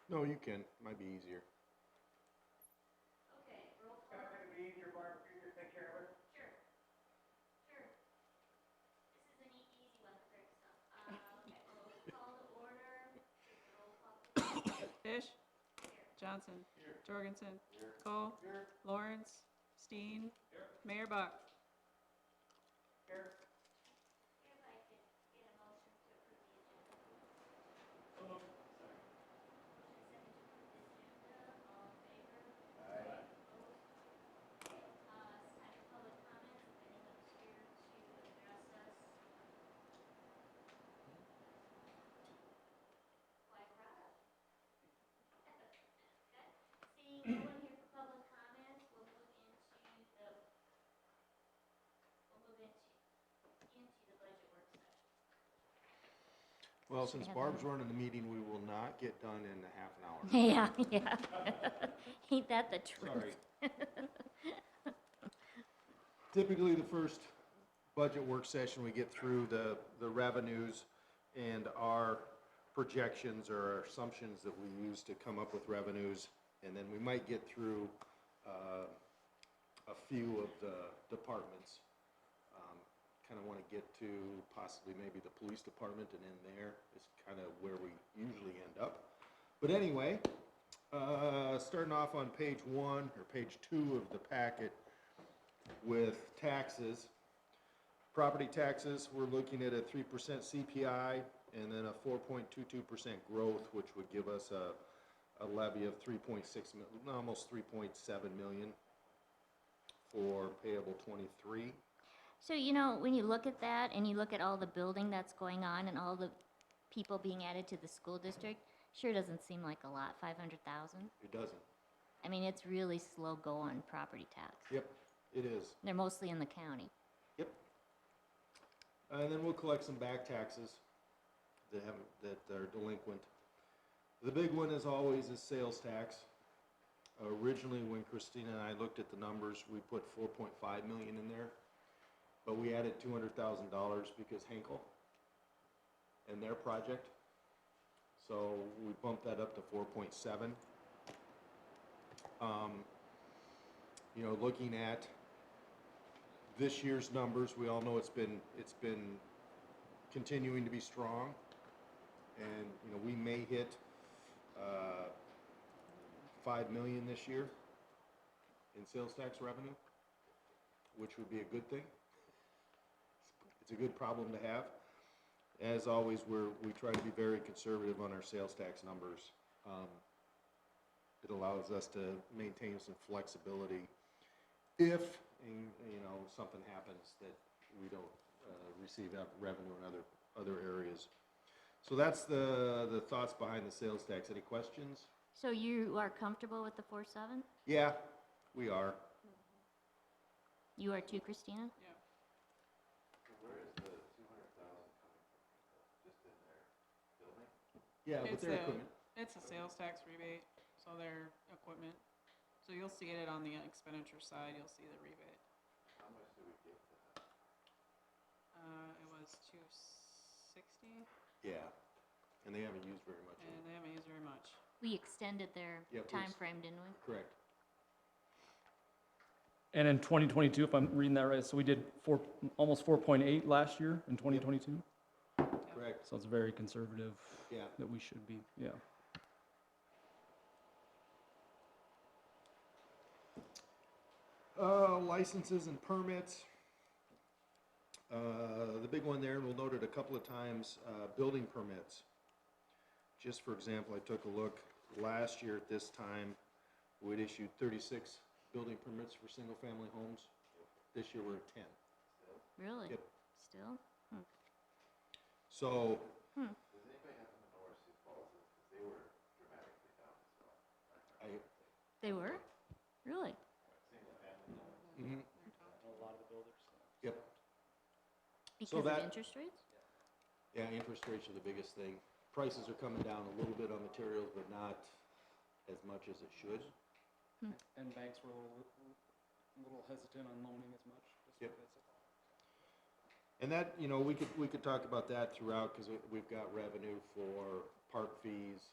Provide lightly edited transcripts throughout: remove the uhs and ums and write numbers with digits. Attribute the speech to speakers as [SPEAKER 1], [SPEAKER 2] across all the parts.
[SPEAKER 1] No, you can. Might be easier.
[SPEAKER 2] Okay, roll call. It's gonna be easier, Barb, for you to take care of it. Sure, sure. This is an easy one to fix up. Okay, we'll call to order. Take the roll call, please.
[SPEAKER 3] Fish,
[SPEAKER 2] Here.
[SPEAKER 3] Johnson, Jorgensen, Cole, Lawrence, Steen, Mayor Buck.
[SPEAKER 2] Here. If I could get a motion to approve the agenda. Motion second to approve the agenda, all in favor? Aye. Opposed? Okay, it's time for public comments, if anyone's here to address us. Quite proud. Okay, seeing no one here for public comments, we'll move into the budget work session.
[SPEAKER 1] Well, since Barb's running the meeting, we will not get done in a half an hour.
[SPEAKER 4] Yeah, yeah. Ain't that the truth?
[SPEAKER 1] Sorry. Typically, the first budget work session, we get through the revenues and our projections or our assumptions that we use to come up with revenues. And then we might get through a few of the departments. Kind of want to get to possibly maybe the police department, and in there is kind of where we usually end up. But anyway, starting off on page 1 or page 2 of the packet with taxes. Property taxes, we're looking at a 3% CPI and then a 4.22% growth, which would give us a levy of 3.6 million, almost 3.7 million for payable 23.
[SPEAKER 4] So, you know, when you look at that and you look at all the building that's going on and all the people being added to the school district, sure doesn't seem like a lot, 500,000.
[SPEAKER 1] It doesn't.
[SPEAKER 4] I mean, it's really slow go on property tax.
[SPEAKER 1] Yep, it is.
[SPEAKER 4] They're mostly in the county.
[SPEAKER 1] Yep. And then we'll collect some back taxes that are delinquent. The big one, as always, is sales tax. Originally, when Christina and I looked at the numbers, we put 4.5 million in there, but we added $200,000 because Henkel and their project. So we bumped that up to 4.7. You know, looking at this year's numbers, we all know it's been continuing to be strong, and you know we may hit 5 million this year in sales tax revenue, which would be a good thing. It's a good problem to have. As always, we try to be very conservative on our sales tax numbers. It allows us to maintain some flexibility if you know something happens that we don't receive revenue in other areas. So that's the thoughts behind the sales tax. Any questions?
[SPEAKER 4] So you are comfortable with the 4.7?
[SPEAKER 1] Yeah, we are.
[SPEAKER 4] You are too, Christina?
[SPEAKER 3] Yeah.
[SPEAKER 5] Where is the 200,000 coming from? Just in their building?
[SPEAKER 1] Yeah, but
[SPEAKER 3] It's
[SPEAKER 1] their
[SPEAKER 3] a-
[SPEAKER 1] equipment.
[SPEAKER 3] It's a sales tax rebate, so their equipment. So you'll see it on the expenditure side, you'll see the rebate.
[SPEAKER 5] How much do we get for that?
[SPEAKER 3] It was 260,
[SPEAKER 1] Yeah, and they haven't used very much of
[SPEAKER 3] and
[SPEAKER 1] it.
[SPEAKER 3] they haven't used very much.
[SPEAKER 4] We extended their
[SPEAKER 1] Yep,
[SPEAKER 4] time frame, didn't we?
[SPEAKER 1] Correct.
[SPEAKER 6] And in 2022, if I'm reading that right, so we did almost 4.8 last year in 2022.
[SPEAKER 1] Correct.
[SPEAKER 6] So it's very conservative
[SPEAKER 1] Yeah.
[SPEAKER 6] that we should be, yeah.
[SPEAKER 1] Licenses and permits. The big one there, and we'll note it a couple of times, building permits. Just for example, I took a look last year at this time, we'd issued 36 building permits for single-family homes. This year we're at 10.
[SPEAKER 4] Really?
[SPEAKER 1] Yep.
[SPEAKER 4] Still?
[SPEAKER 1] So,
[SPEAKER 5] Does anybody happen to know where Sioux Falls is? Because they were dramatically down as well.
[SPEAKER 4] They were? Really?
[SPEAKER 5] Single family homes.
[SPEAKER 1] mhm,
[SPEAKER 6] A lot of the builders.
[SPEAKER 1] yep.
[SPEAKER 4] Because
[SPEAKER 1] that-
[SPEAKER 4] of interest rates?
[SPEAKER 1] Yeah, interest rates are the biggest thing. Prices are coming down a little bit on materials, but not as much as it should.
[SPEAKER 6] And banks were a little hesitant on loaning as much. just
[SPEAKER 1] Yep.
[SPEAKER 6] because of-
[SPEAKER 1] And that, you know, we could talk about that throughout, because we've got revenue for park fees,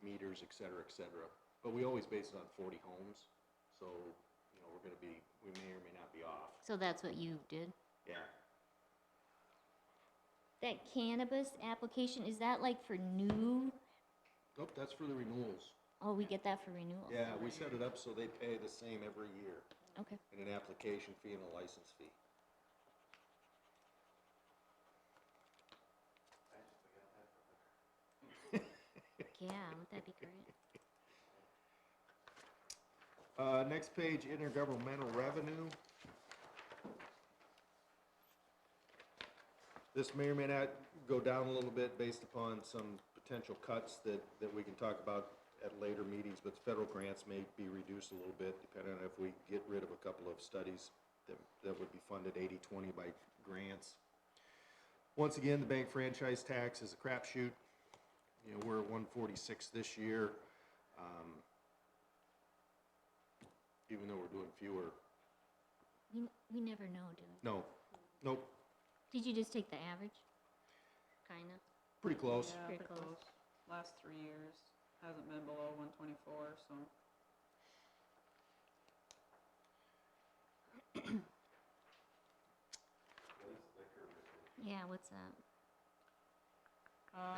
[SPEAKER 1] meters, et cetera, et cetera. But we always base it on 40 homes, so, you know, we may or may not be off.
[SPEAKER 4] So that's what you did?
[SPEAKER 1] Yeah.
[SPEAKER 4] That cannabis application, is that like for new?
[SPEAKER 1] Nope, that's for the renewals.
[SPEAKER 4] Oh, we get that for renewals?
[SPEAKER 1] Yeah, we set it up so they pay the same every year,
[SPEAKER 4] Okay.
[SPEAKER 1] and an application fee and a license fee.
[SPEAKER 4] Yeah, would that be great?
[SPEAKER 1] Next page, intergovernmental revenue. This may or may not go down a little bit based upon some potential cuts that we can talk about at later meetings, but federal grants may be reduced a little bit depending on if we get rid of a couple of studies that would be funded 80-20 by grants. Once again, the bank franchise tax is a crapshoot. You know, we're at 146 this year. Even though we're doing fewer.
[SPEAKER 4] We never know, do we?
[SPEAKER 1] No, nope,
[SPEAKER 4] Did you just take the average? Kinda.
[SPEAKER 1] pretty close.
[SPEAKER 3] Yeah,
[SPEAKER 4] Pretty
[SPEAKER 3] pretty
[SPEAKER 4] close.
[SPEAKER 3] close. Last 3 years hasn't been below 124, so.
[SPEAKER 4] Yeah, what's that?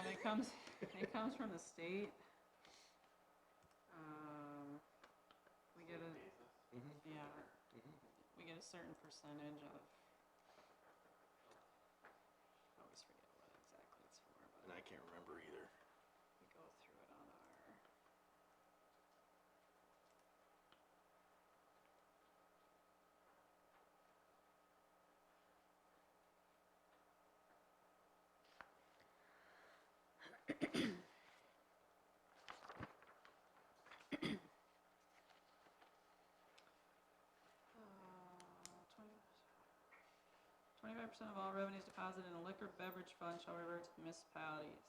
[SPEAKER 3] It comes from the state. We get a,
[SPEAKER 1] Mhm.
[SPEAKER 3] yeah,
[SPEAKER 1] Mhm.
[SPEAKER 3] we get a certain percentage of, I always forget what exactly it's for, but
[SPEAKER 1] And I can't remember either.
[SPEAKER 3] we go through it on our. Uh, 25% of all revenues deposited in a liquor beverage fund shall revert to the municipalities.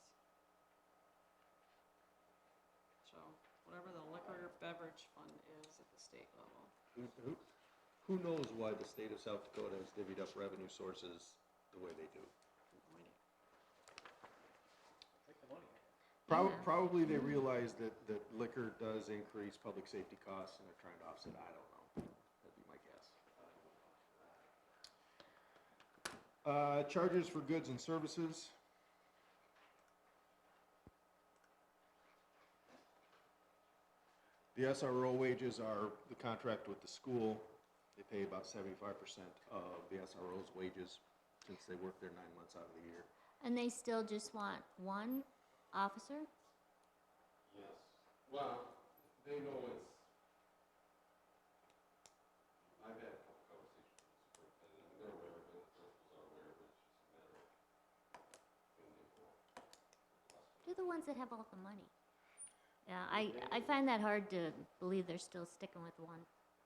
[SPEAKER 3] So, whatever the liquor beverage fund is at the state level.
[SPEAKER 1] Who knows why the state of South Dakota has divvied up revenue sources the way they do?
[SPEAKER 4] Yeah.
[SPEAKER 1] Probably they realize that liquor does increase public safety costs and they're trying to offset, I don't know. That'd be my guess. Charges for goods and services. The SRO wages are the contract with the school. They pay about 75% of the SRO's wages since they work there 9 months out of the year.
[SPEAKER 4] And they still just want one officer?
[SPEAKER 5] Yes, well, they know it's, I've had a couple conversations with the superintendent, and they're aware of it, the principals are aware of it, it's just a matter of when they go.
[SPEAKER 4] They're the ones that have all the money. Yeah, I find that hard to believe they're still sticking with one.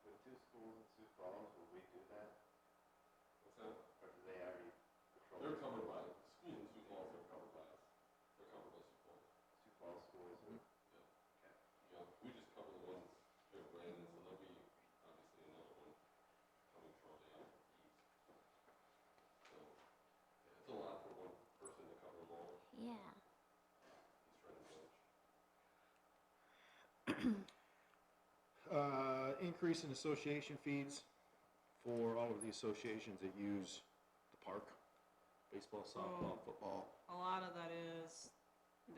[SPEAKER 5] With 2 schools in Sioux Falls, will we do that? What's that? Or do they already patrol? They're covered by, schools in Sioux Falls are covered by us, they're covered by Sioux Falls. Sioux Falls schools are? Yeah. Yeah, we just cover the ones here in Brandon, so there'll be obviously another one coming shortly after these. So, yeah, it's a lot for one person to cover them all,
[SPEAKER 4] Yeah.
[SPEAKER 5] he's trying to manage.
[SPEAKER 1] Increase in association fees for all of the associations that use the park, baseball, softball, football.
[SPEAKER 3] A lot of that is,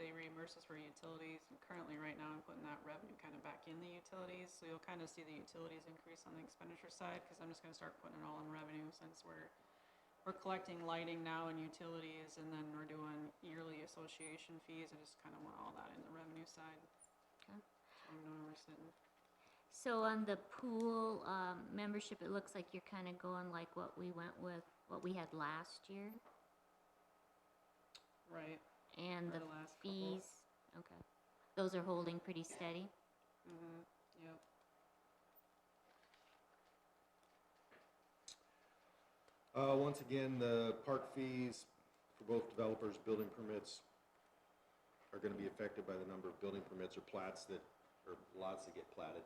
[SPEAKER 3] they reimburse us for utilities, and currently, right now, I'm putting that revenue kind of back in the utilities, so you'll kind of see the utilities increase on the expenditure side, because I'm just gonna start putting it all in revenue, since we're collecting lighting now and utilities, and then we're doing yearly association fees, I just kind of want all that in the revenue side.
[SPEAKER 4] Okay.
[SPEAKER 3] So I know where we're sitting.
[SPEAKER 4] So on the pool membership, it looks like you're kind of going like what we went with, what we had last year,
[SPEAKER 3] Right,
[SPEAKER 4] and
[SPEAKER 3] For
[SPEAKER 4] the
[SPEAKER 3] the last couple.
[SPEAKER 4] fees. Okay, those are holding pretty steady.
[SPEAKER 3] yep.
[SPEAKER 1] Once again, the park fees for both developers, building permits are gonna be affected by the number of building permits or plats that, or lots that get platted.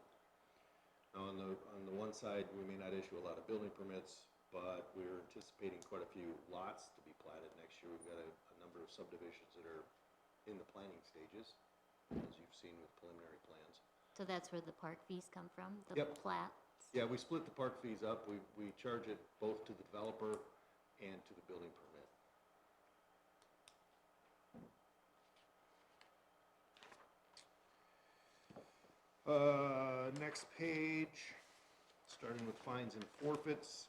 [SPEAKER 1] Now, on the one side, we may not issue a lot of building permits, but we're anticipating quite a few lots to be platted next year. We've got a number of subdivisions that are in the planning stages. as you've seen with preliminary plans.
[SPEAKER 4] So that's where the park fees come from, the
[SPEAKER 1] Yep.
[SPEAKER 4] plats?
[SPEAKER 1] Yeah, we split the park fees up. We charge it both to the developer and to the building permit. Next page, starting with fines and forfeits.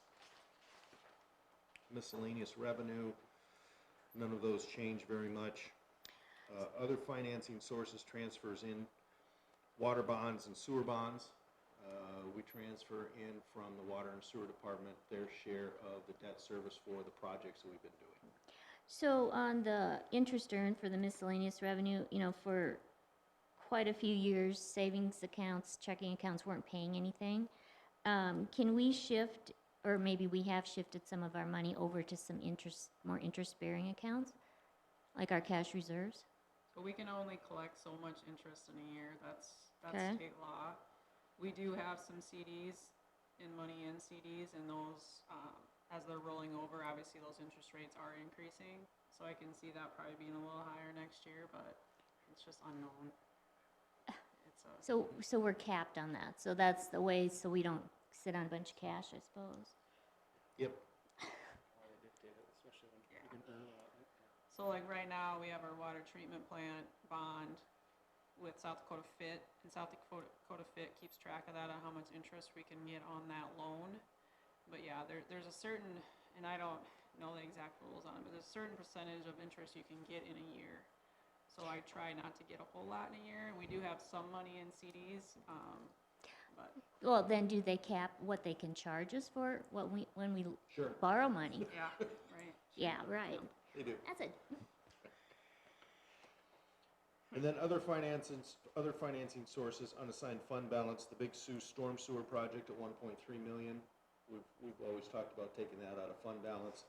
[SPEAKER 1] Miscellaneous revenue, none of those change very much. Other financing sources, transfers in water bonds and sewer bonds. We transfer in from the water and sewer department their share of the debt service for the projects that we've been doing.
[SPEAKER 4] So on the interest earned for the miscellaneous revenue, you know, for quite a few years, savings accounts, checking accounts weren't paying anything. Can we shift, or maybe we have shifted some of our money over to some more interest-bearing accounts? Like our cash reserves?
[SPEAKER 3] But we can only collect so much interest in a year, that's
[SPEAKER 4] Okay.
[SPEAKER 3] state law. We do have some CDs, money in CDs, and those, as they're rolling over, obviously those interest rates are increasing. So I can see that probably being a little higher next year, but it's just unknown. It's a,
[SPEAKER 4] So we're capped on that, so that's the way, so we don't sit on a bunch of cash, I suppose.
[SPEAKER 1] Yep.
[SPEAKER 3] so like right now, we have our water treatment plant bond with South Dakota Fit, and South Dakota Fit keeps track of that, on how much interest we can get on that loan. But yeah, there's a certain, and I don't know the exact rules on it, but there's a certain percentage of interest you can get in a year. So I try not to get a whole lot in a year, and we do have some money in CDs, but
[SPEAKER 4] Well, then do they cap what they can charge us for, when we
[SPEAKER 1] Sure.
[SPEAKER 4] borrow money?
[SPEAKER 3] yeah, right.
[SPEAKER 4] Yeah, right.
[SPEAKER 1] They do.
[SPEAKER 4] That's it.
[SPEAKER 1] And then other financing sources, unassigned fund balance, the Big Sioux Storm Sewer Project at 1.3 million. We've always talked about taking that out of fund balance.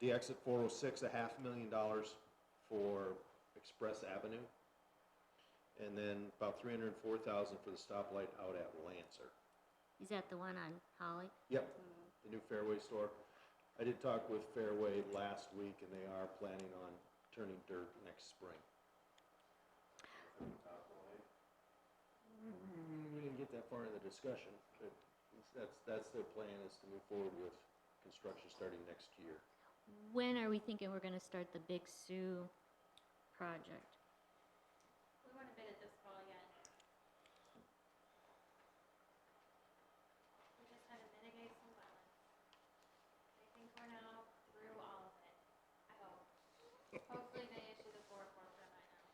[SPEAKER 1] The exit 406, $500,000 for Express Avenue. And then about 304,000 for the stoplight out at Lancer.
[SPEAKER 4] Is that the one on Holly?
[SPEAKER 1] Yep, the new Fairway store. I did talk with Fairway last week, and they are planning on turning dirt next spring. We didn't get that far in the discussion, but that's their plan, is to move forward with construction starting next year.
[SPEAKER 4] When are we thinking we're gonna start the Big Sioux project?
[SPEAKER 2] We want to bid it this fall yet. We just had to mitigate some wetlands. I think we're now through all of it, I hope. Hopefully they issue the 4-4 permit now.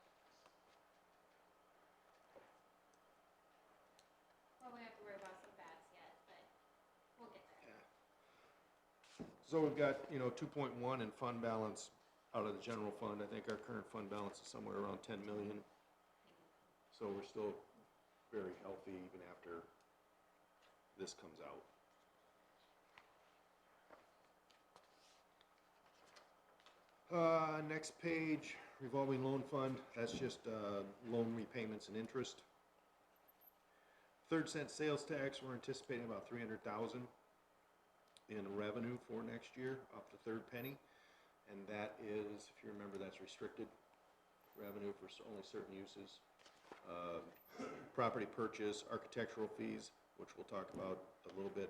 [SPEAKER 2] Well, we have to worry about some bats yet, but we'll get there.
[SPEAKER 1] So we've got, 2.1 in fund balance out of the general fund. I think our current fund balance is somewhere around 10 million. So we're still very healthy even after this comes out. Next page, revolving loan fund, that's just loan repayments and interest. 3rd cent sales tax, we're anticipating about 300,000 in revenue for next year, off the third penny. And that is, if you remember, that's restricted revenue for only certain uses. Property purchase, architectural fees, which we'll talk about a little bit.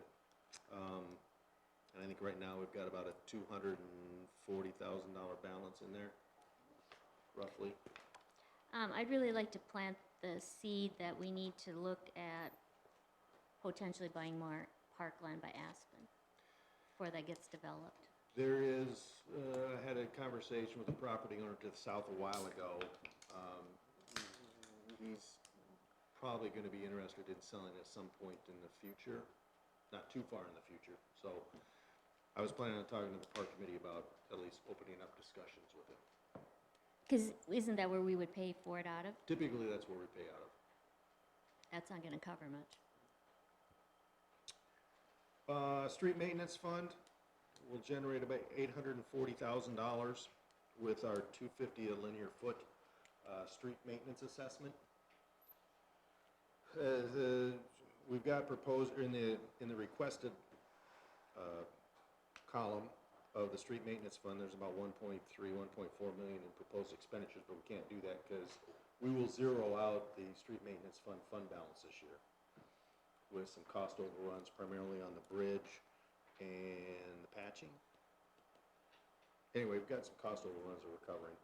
[SPEAKER 1] And I think right now we've got about a $240,000 balance in there, roughly.
[SPEAKER 4] I'd really like to plant the seed that we need to look at potentially buying more parkland by Aspen before that gets developed.
[SPEAKER 1] There is, I had a conversation with a property owner to the south a while ago. He's probably going to be interested in selling at some point in the future, not too far in the future. So I was planning on talking to the park committee about at least opening up discussions with him.
[SPEAKER 4] Because isn't that where we would pay for it out of?
[SPEAKER 1] Typically, that's where we pay out of.
[SPEAKER 4] That's not gonna cover much.
[SPEAKER 1] Street maintenance fund will generate about $840,000 with our $250 a linear foot street maintenance assessment. We've got proposed in the requested column, of the street maintenance fund, there's about 1.3, 1.4 million in proposed expenditures, but we can't do that because we will zero out the street maintenance fund balance this year with some cost overruns primarily on the bridge and the patching. Anyway, we've got some cost overruns that we're covering,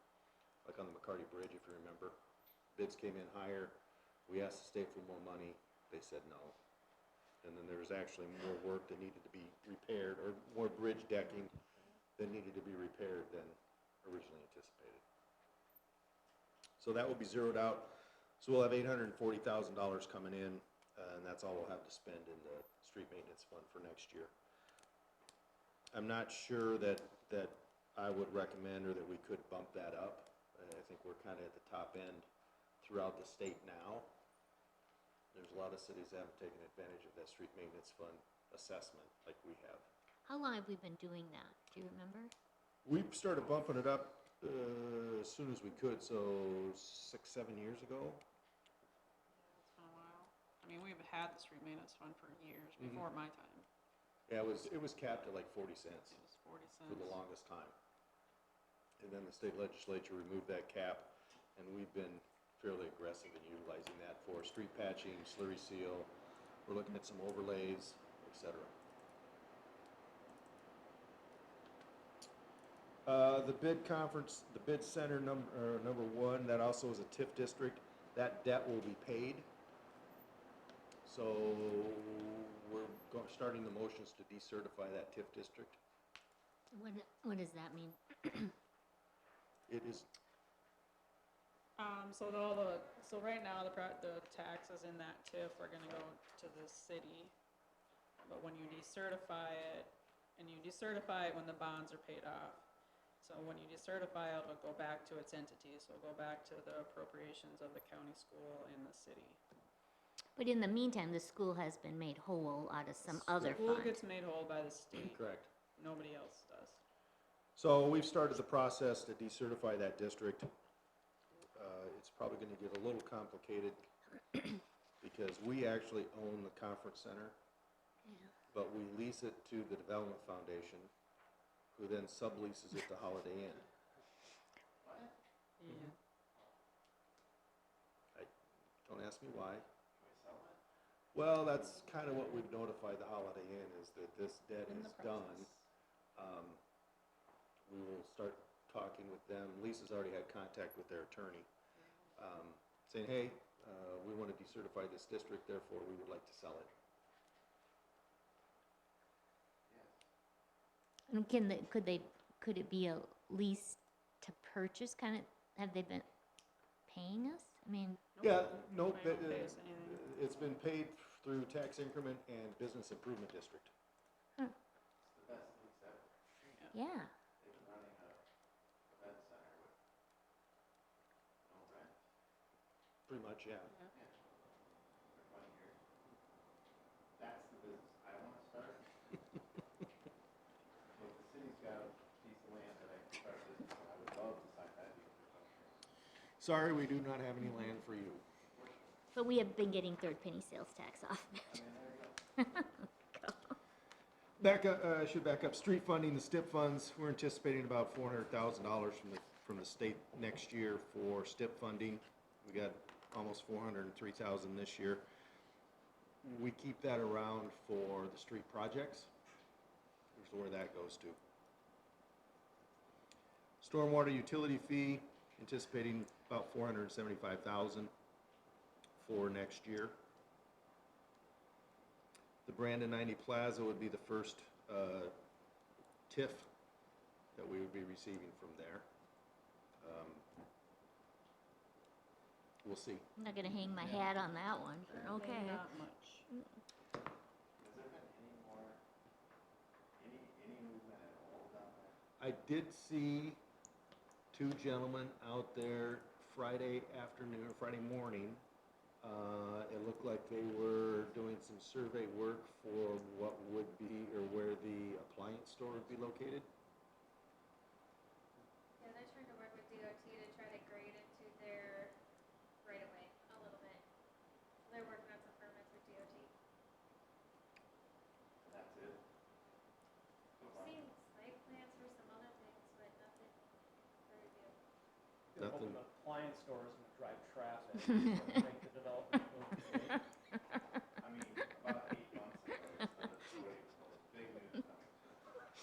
[SPEAKER 1] like on the McCarty Bridge, if you remember. Bids came in higher. We asked the state for more money. They said no. And then there was actually more work that needed to be repaired, or more bridge decking that needed to be repaired than originally anticipated. So that will be zeroed out. So we'll have $840,000 coming in, and that's all we'll have to spend in the street maintenance fund for next year. I'm not sure that I would recommend or that we could bump that up. I think we're kind of at the top end throughout the state now. There's a lot of cities that haven't taken advantage of that street maintenance fund assessment like we have.
[SPEAKER 4] How long have we been doing that? Do you remember?
[SPEAKER 1] We started bumping it up as soon as we could, so 6, 7 years ago.
[SPEAKER 3] It's been a while. I mean, we've had the street maintenance fund for years, before my time.
[SPEAKER 1] Yeah, it was capped at like 40 cents
[SPEAKER 3] It was 40
[SPEAKER 1] for
[SPEAKER 3] cents.
[SPEAKER 1] the longest time. And then the state legislature removed that cap, and we've been fairly aggressive in utilizing that for street patching, slurry seal. We're looking at some overlays, et cetera. The bid conference, the bid center number 1, that also is a TIF district. That debt will be paid. So we're starting the motions to decertify that TIF district.
[SPEAKER 4] What does that mean?
[SPEAKER 1] It is,
[SPEAKER 3] So right now, the taxes in that TIF are gonna go to the city. But when you decertify it, and you decertify it when the bonds are paid off. So when you decertify it, it'll go back to its entities, so it'll go back to the appropriations of the county school and the city.
[SPEAKER 4] But in the meantime, the school has been made whole out of some other
[SPEAKER 3] School
[SPEAKER 4] fund.
[SPEAKER 3] gets made whole by the state,
[SPEAKER 1] correct.
[SPEAKER 3] nobody else does.
[SPEAKER 1] So we've started the process to decertify that district. It's probably gonna get a little complicated because we actually own the conference center, but we lease it to the Development Foundation, who then subleases it to Holiday Inn.
[SPEAKER 3] Yeah.
[SPEAKER 1] Don't ask me why. Well, that's kind of what we've notified the Holiday Inn, is that this debt
[SPEAKER 3] In
[SPEAKER 1] is
[SPEAKER 3] the
[SPEAKER 1] done.
[SPEAKER 3] process.
[SPEAKER 1] We will start talking with them. Lisa's already had contact with their attorney, saying, hey, we want to decertify this district, therefore we would like to sell it.
[SPEAKER 4] And could it be a lease to purchase kind of, have they been paying us? I mean,
[SPEAKER 1] Yeah, nope,
[SPEAKER 3] They don't pay us anything.
[SPEAKER 1] it's been paid through tax increment and business improvement district.
[SPEAKER 5] It's the best lease ever.
[SPEAKER 4] yeah.
[SPEAKER 5] They've been running a event center with no rent.
[SPEAKER 1] Pretty much, yeah.
[SPEAKER 5] For 20 years. That's the business I wanna start. So if the city's got a piece of land that I can start a business, I would love to sign that deal for 20 years.
[SPEAKER 1] Sorry, we do not have any land for you.
[SPEAKER 4] But we have been getting third penny sales tax off of it.
[SPEAKER 1] Back up, should back up, street funding, the STIP funds, we're anticipating about $400,000 from the state next year for STIP funding. We got almost 403,000 this year. We keep that around for the street projects. Here's where that goes to. Stormwater utility fee, anticipating about 475,000 for next year. The Brandon 90 Plaza would be the first TIF that we would be receiving from there. We'll see.
[SPEAKER 4] I'm not gonna hang my hat on that one, but okay.
[SPEAKER 3] Not much.
[SPEAKER 5] Has there been any more, any movement at all down there?
[SPEAKER 1] I did see 2 gentlemen out there Friday afternoon, or Friday morning. It looked like they were doing some survey work for what would be, or where the appliance store would be located.
[SPEAKER 2] Yeah, they're trying to work with DOT to try to grade into their right of way a little bit. They're working on some permits with DOT.
[SPEAKER 5] And that's it?
[SPEAKER 2] I've seen site plans for
[SPEAKER 6] Gonna
[SPEAKER 1] Nothing.
[SPEAKER 6] open up appliance stores and drive traffic, so make the development move.
[SPEAKER 5] I mean, about 8 months ago, they started doing those big news coming to,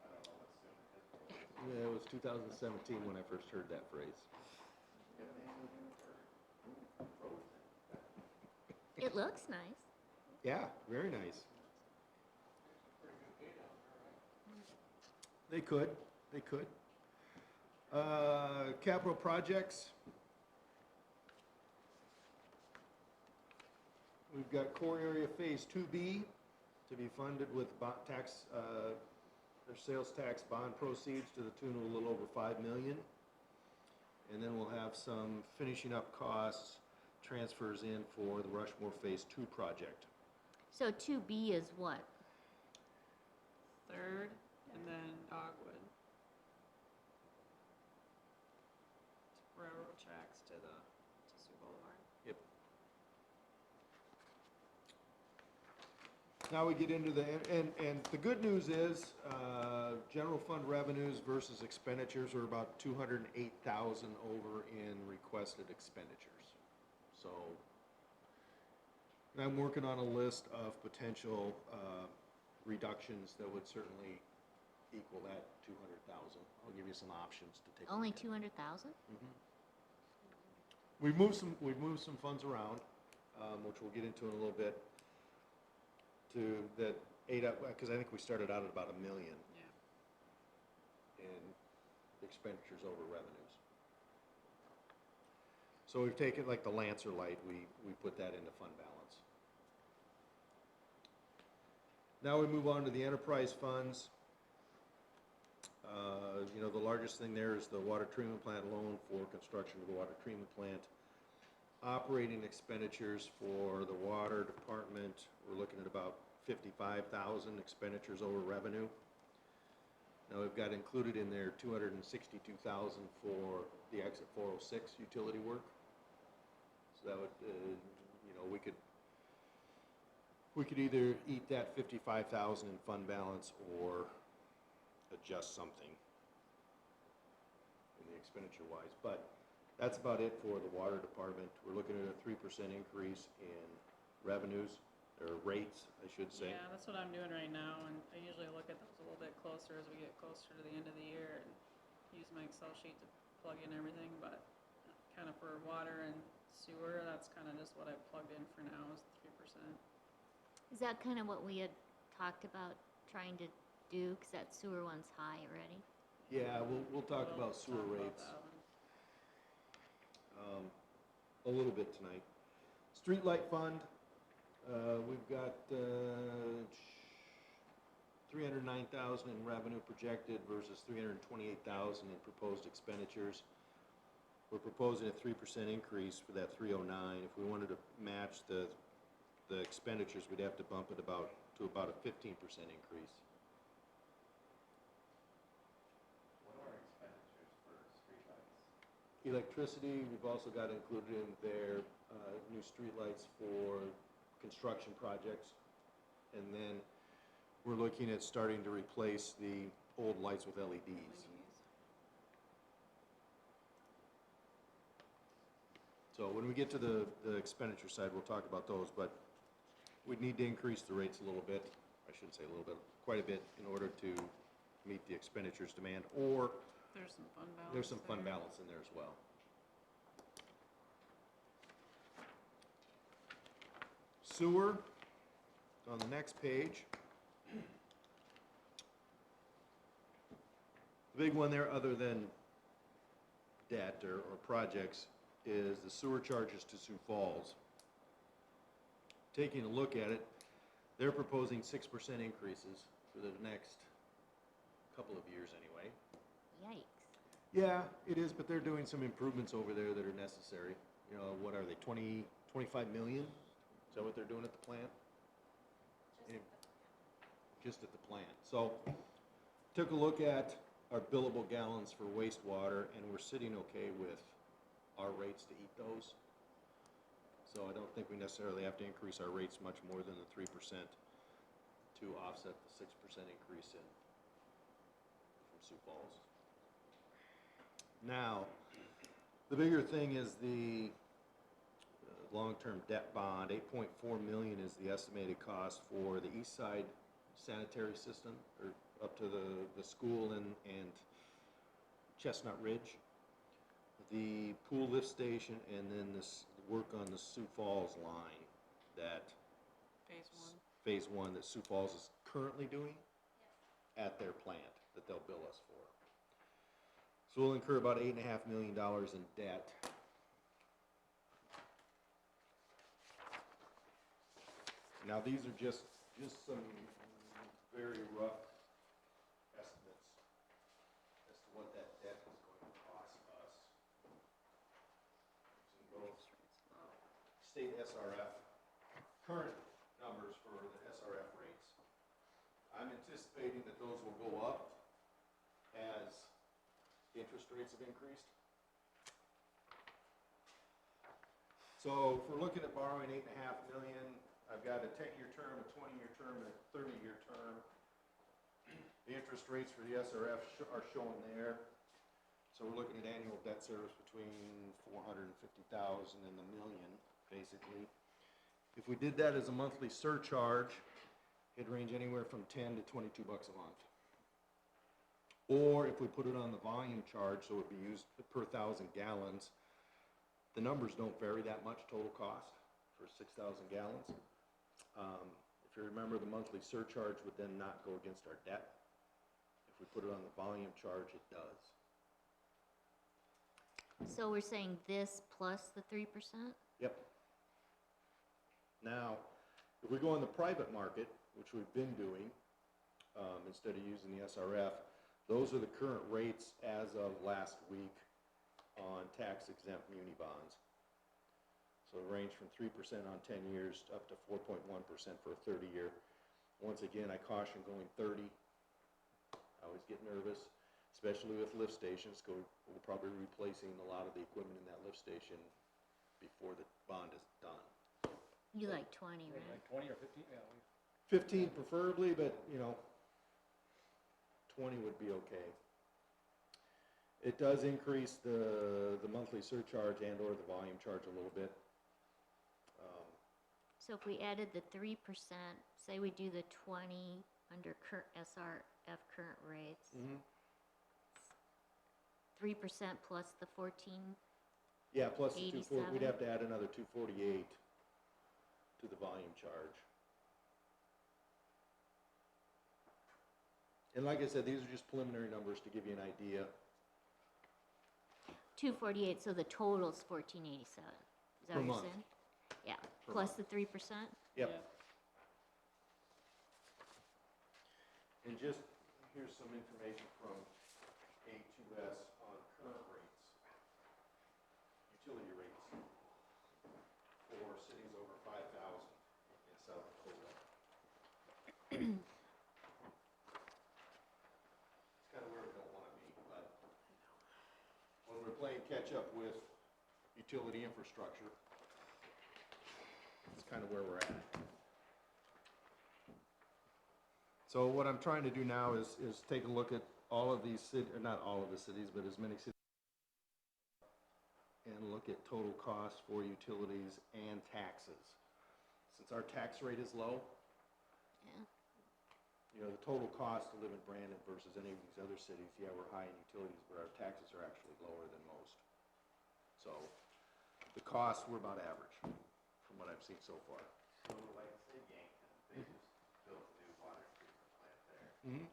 [SPEAKER 5] I don't know what soon it is.
[SPEAKER 1] Yeah, it was 2017 when I first heard that phrase.
[SPEAKER 4] It looks nice.
[SPEAKER 1] Yeah, very nice. They could, they could. Capital projects. We've got core area phase 2B to be funded with tax, or sales tax bond proceeds to the tune of a little over 5 million. And then we'll have some finishing up costs, transfers in for the Rushmore phase 2 project.
[SPEAKER 4] So 2B is what?
[SPEAKER 3] Third, and then Dogwood. Railroad tracks to Sioux Boulevard.
[SPEAKER 1] Yep. Now we get into and the good news is, general fund revenues versus expenditures are about 208,000 over in requested expenditures. So, and I'm working on a list of potential, reductions that would certainly equal that 200,000. I'll give you some options to take a
[SPEAKER 4] Only
[SPEAKER 1] look at.
[SPEAKER 4] 200,000?
[SPEAKER 1] We've moved some funds around, which we'll get into in a little bit, to that ate up, because I think we started out at about 1 million
[SPEAKER 3] Yeah.
[SPEAKER 1] in expenditures over revenues. So we've taken, like the Lancer light, we put that into fund balance. Now we move on to the enterprise funds. You know, the largest thing there is the water treatment plant loan for construction of the water treatment plant. Operating expenditures for the water department, we're looking at about 55,000 expenditures over revenue. Now we've got included in there 262,000 for the exit 406 utility work. So that would, you know, we could either eat that 55,000 in fund balance or adjust something in the expenditure wise, but that's about it for the water department. We're looking at a 3% increase in revenues, or rates, I should say.
[SPEAKER 3] Yeah, that's what I'm doing right now, and I usually look at those a little bit closer as we get closer to the end of the year and use my Excel sheet to plug in everything, but kind of for water and sewer, that's kind of just what I've plugged in for now is the 3%.
[SPEAKER 4] Is that kind of what we had talked about trying to do? Because that sewer one's high already.
[SPEAKER 1] Yeah, we'll talk
[SPEAKER 3] We'll
[SPEAKER 1] about sewer
[SPEAKER 3] talk about
[SPEAKER 1] rates
[SPEAKER 3] that one.
[SPEAKER 1] a little bit tonight. Streetlight fund, we've got 309,000 in revenue projected versus 328,000 in proposed expenditures. We're proposing a 3% increase for that 309. If we wanted to match the expenditures, we'd have to bump it to about a 15% increase.
[SPEAKER 5] What are expenditures for streetlights?
[SPEAKER 1] Electricity, we've also got included in there, new streetlights for construction projects. And then we're looking at starting to replace the old lights with LEDs. So when we get to the expenditure side, we'll talk about those, but we'd need to increase the rates a little bit, I shouldn't say a little bit, quite a bit, in order to meet the expenditures demand, or
[SPEAKER 3] There's some fund balance
[SPEAKER 1] there's some fund
[SPEAKER 3] there.
[SPEAKER 1] balance in there as well. Sewer, on the next page. The big one there, other than debt or projects, is the sewer charges to Sioux Falls. Taking a look at it, they're proposing 6% increases for the next couple of years anyway.
[SPEAKER 4] Yikes.
[SPEAKER 1] Yeah, it is, but they're doing some improvements over there that are necessary. You know, what are they, 25 million? Is that what they're doing at the plant? Just at the plant. So, took a look at our billable gallons for wastewater, and we're sitting okay with our rates to eat those. So I don't think we necessarily have to increase our rates much more than the 3% to offset the 6% increase from Sioux Falls. Now, the bigger thing is the long-term debt bond. 8.4 million is the estimated cost for the east side sanitary system, or up to the school and Chestnut Ridge, the pool lift station, and then this work on the Sioux Falls line that
[SPEAKER 3] Phase 1.
[SPEAKER 1] phase one that Sioux Falls is currently doing at their plant that they'll bill us for. So we'll incur about $8.5 million in debt. Now, these are just some very rough estimates as to what that debt is going to cost us. So go state SRF, current numbers for the SRF rates. I'm anticipating that those will go up as interest rates have increased. So if we're looking at borrowing $8.5 million, I've got a 10-year term, a 20-year term, and a 30-year term. The interest rates for the SRF are shown there. So we're looking at annual debt service between $450,000 and $1 million, basically. If we did that as a monthly surcharge, it'd range anywhere from 10 to 22 bucks a month. Or if we put it on the volume charge, so it'd be used per 1,000 gallons, the numbers don't vary that much total cost for 6,000 gallons. If you remember, the monthly surcharge would then not go against our debt. If we put it on the volume charge, it does.
[SPEAKER 4] So we're saying this plus the 3%?
[SPEAKER 1] Yep. Now, if we go in the private market, which we've been doing, instead of using the SRF, those are the current rates as of last week on tax-exempt muni bonds. So it ranged from 3% on 10 years up to 4.1% for a 30-year. Once again, I caution going 30. I always get nervous, especially with lift stations. We'll probably be replacing a lot of the equipment in that lift station before the bond is done.
[SPEAKER 4] You like 20, right?
[SPEAKER 6] Like 20 or 15, yeah.
[SPEAKER 1] 15 preferably, but, 20 would be okay. It does increase the monthly surcharge and or the volume charge a little bit.
[SPEAKER 4] So if we added the 3%, say we do the 20 under SRF current rates, 3% plus the 14,
[SPEAKER 1] Yeah, plus the 240, we'd
[SPEAKER 4] 87.
[SPEAKER 1] have to add another 248 to the volume charge. And like I said, these are just preliminary numbers to give you an idea.
[SPEAKER 4] 248, so the total's 1487. Is that
[SPEAKER 1] Per
[SPEAKER 4] what you're
[SPEAKER 1] month.
[SPEAKER 4] saying? Yeah,
[SPEAKER 1] Per
[SPEAKER 4] plus
[SPEAKER 1] month.
[SPEAKER 4] the 3%?
[SPEAKER 1] Yep. And just, here's some information from A2S on current rates, utility rates for cities over 5,000 in South Dakota. It's kind of where we don't want to be, but when we're playing catch-up with utility infrastructure, it's kind of where we're at. So what I'm trying to do now is take a look at all of these cities, or not all of the cities, but as many cities, and look at total costs for utilities and taxes. Since our tax rate is low,
[SPEAKER 4] Yeah.
[SPEAKER 1] the total cost to live in Brandon versus any of these other cities, yeah, we're high in utilities, but our taxes are actually lower than most. So the costs were about average from what I've seen so far.
[SPEAKER 5] So like say Yankton, they just built a new water treatment plant there.
[SPEAKER 1] Mm-hmm.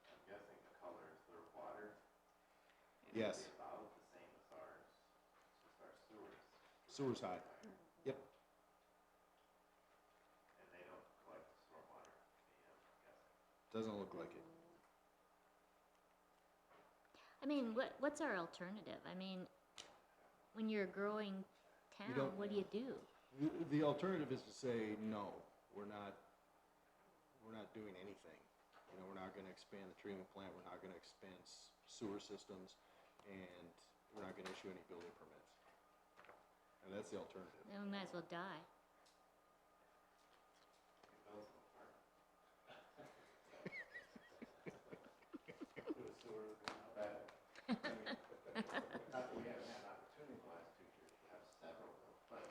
[SPEAKER 5] I'm guessing the color is their water.
[SPEAKER 1] Yes.
[SPEAKER 5] It's about the same as ours, it's just our sewers.
[SPEAKER 1] Sewer's high. Yep.
[SPEAKER 5] And they don't collect the stormwater, I'm guessing.
[SPEAKER 1] Doesn't look like it.
[SPEAKER 4] I mean, what's our alternative? I mean, when you're a growing town,
[SPEAKER 1] don't-
[SPEAKER 4] what do you do?
[SPEAKER 1] The alternative is to say, no, we're not doing anything. We're not gonna expand the treatment plant, we're not gonna expand sewer systems, and we're not gonna issue any building permits. And that's the alternative.
[SPEAKER 4] Then we might as well die.
[SPEAKER 5] It does look hard. Not that we haven't had an opportunity the last 2 years to have several of those, but.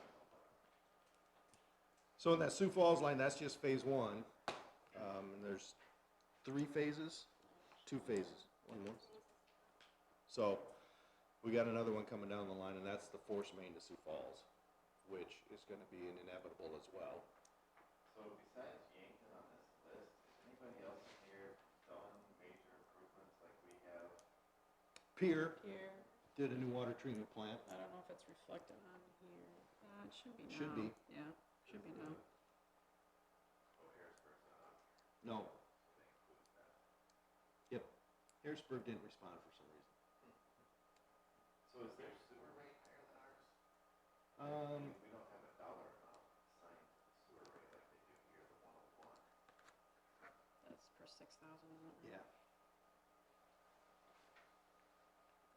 [SPEAKER 1] So in that Sioux Falls line, that's just phase one. And there's 3 phases, 2 phases, one. So we got another one coming down the line, and that's the force main to Sioux Falls, which is gonna be an inevitable as well.
[SPEAKER 5] So besides Yankton on this list, has anybody else in here done major improvements like we have?
[SPEAKER 1] Pier
[SPEAKER 3] Here,
[SPEAKER 1] did a new water treatment plant.
[SPEAKER 3] I don't know if it's reflected on here. It should be now.
[SPEAKER 1] Should be.
[SPEAKER 3] Yeah, should be now.
[SPEAKER 5] Oh, Harrisburg's not on,
[SPEAKER 1] No,
[SPEAKER 5] so they include that.
[SPEAKER 1] yep. Harrisburg didn't respond for some reason.
[SPEAKER 5] So is their sewer rate higher than ours? We don't have a dollar amount assigned to the sewer rate like they do here, the 101.
[SPEAKER 3] That's per 6,000, isn't it?
[SPEAKER 1] Yeah.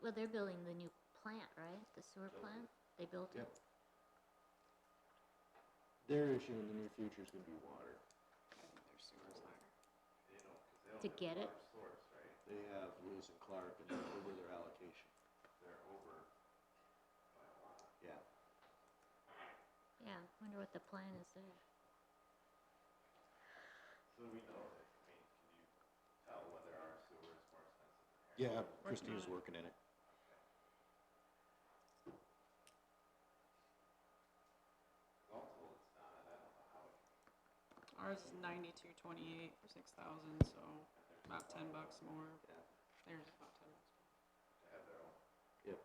[SPEAKER 4] Well, they're building the new plant, right? The sewer plant? They built it?
[SPEAKER 1] Yep. Their issue in the near future is gonna be water.
[SPEAKER 3] I think their sewer's higher.
[SPEAKER 5] They don't, because they don't
[SPEAKER 4] To
[SPEAKER 5] have
[SPEAKER 4] get
[SPEAKER 5] a
[SPEAKER 4] it?
[SPEAKER 5] water source, right?
[SPEAKER 1] They have Lewis and Clark and they're over their allocation.
[SPEAKER 5] They're over by a lot.
[SPEAKER 1] Yeah.
[SPEAKER 4] Yeah, wonder what the plan is there.
[SPEAKER 5] So we know that, I mean, can you tell whether our sewer is more expensive than
[SPEAKER 1] Yeah,
[SPEAKER 5] Harrisburg?
[SPEAKER 1] Christine's
[SPEAKER 3] on it.
[SPEAKER 1] working in it.
[SPEAKER 5] All told, it's not, I don't know how it,
[SPEAKER 3] Ours is 92.28 for 6,000, so about $10 more.
[SPEAKER 1] Yeah.
[SPEAKER 3] Theirs is about 10 bucks more.
[SPEAKER 5] to have their own
[SPEAKER 1] Yep.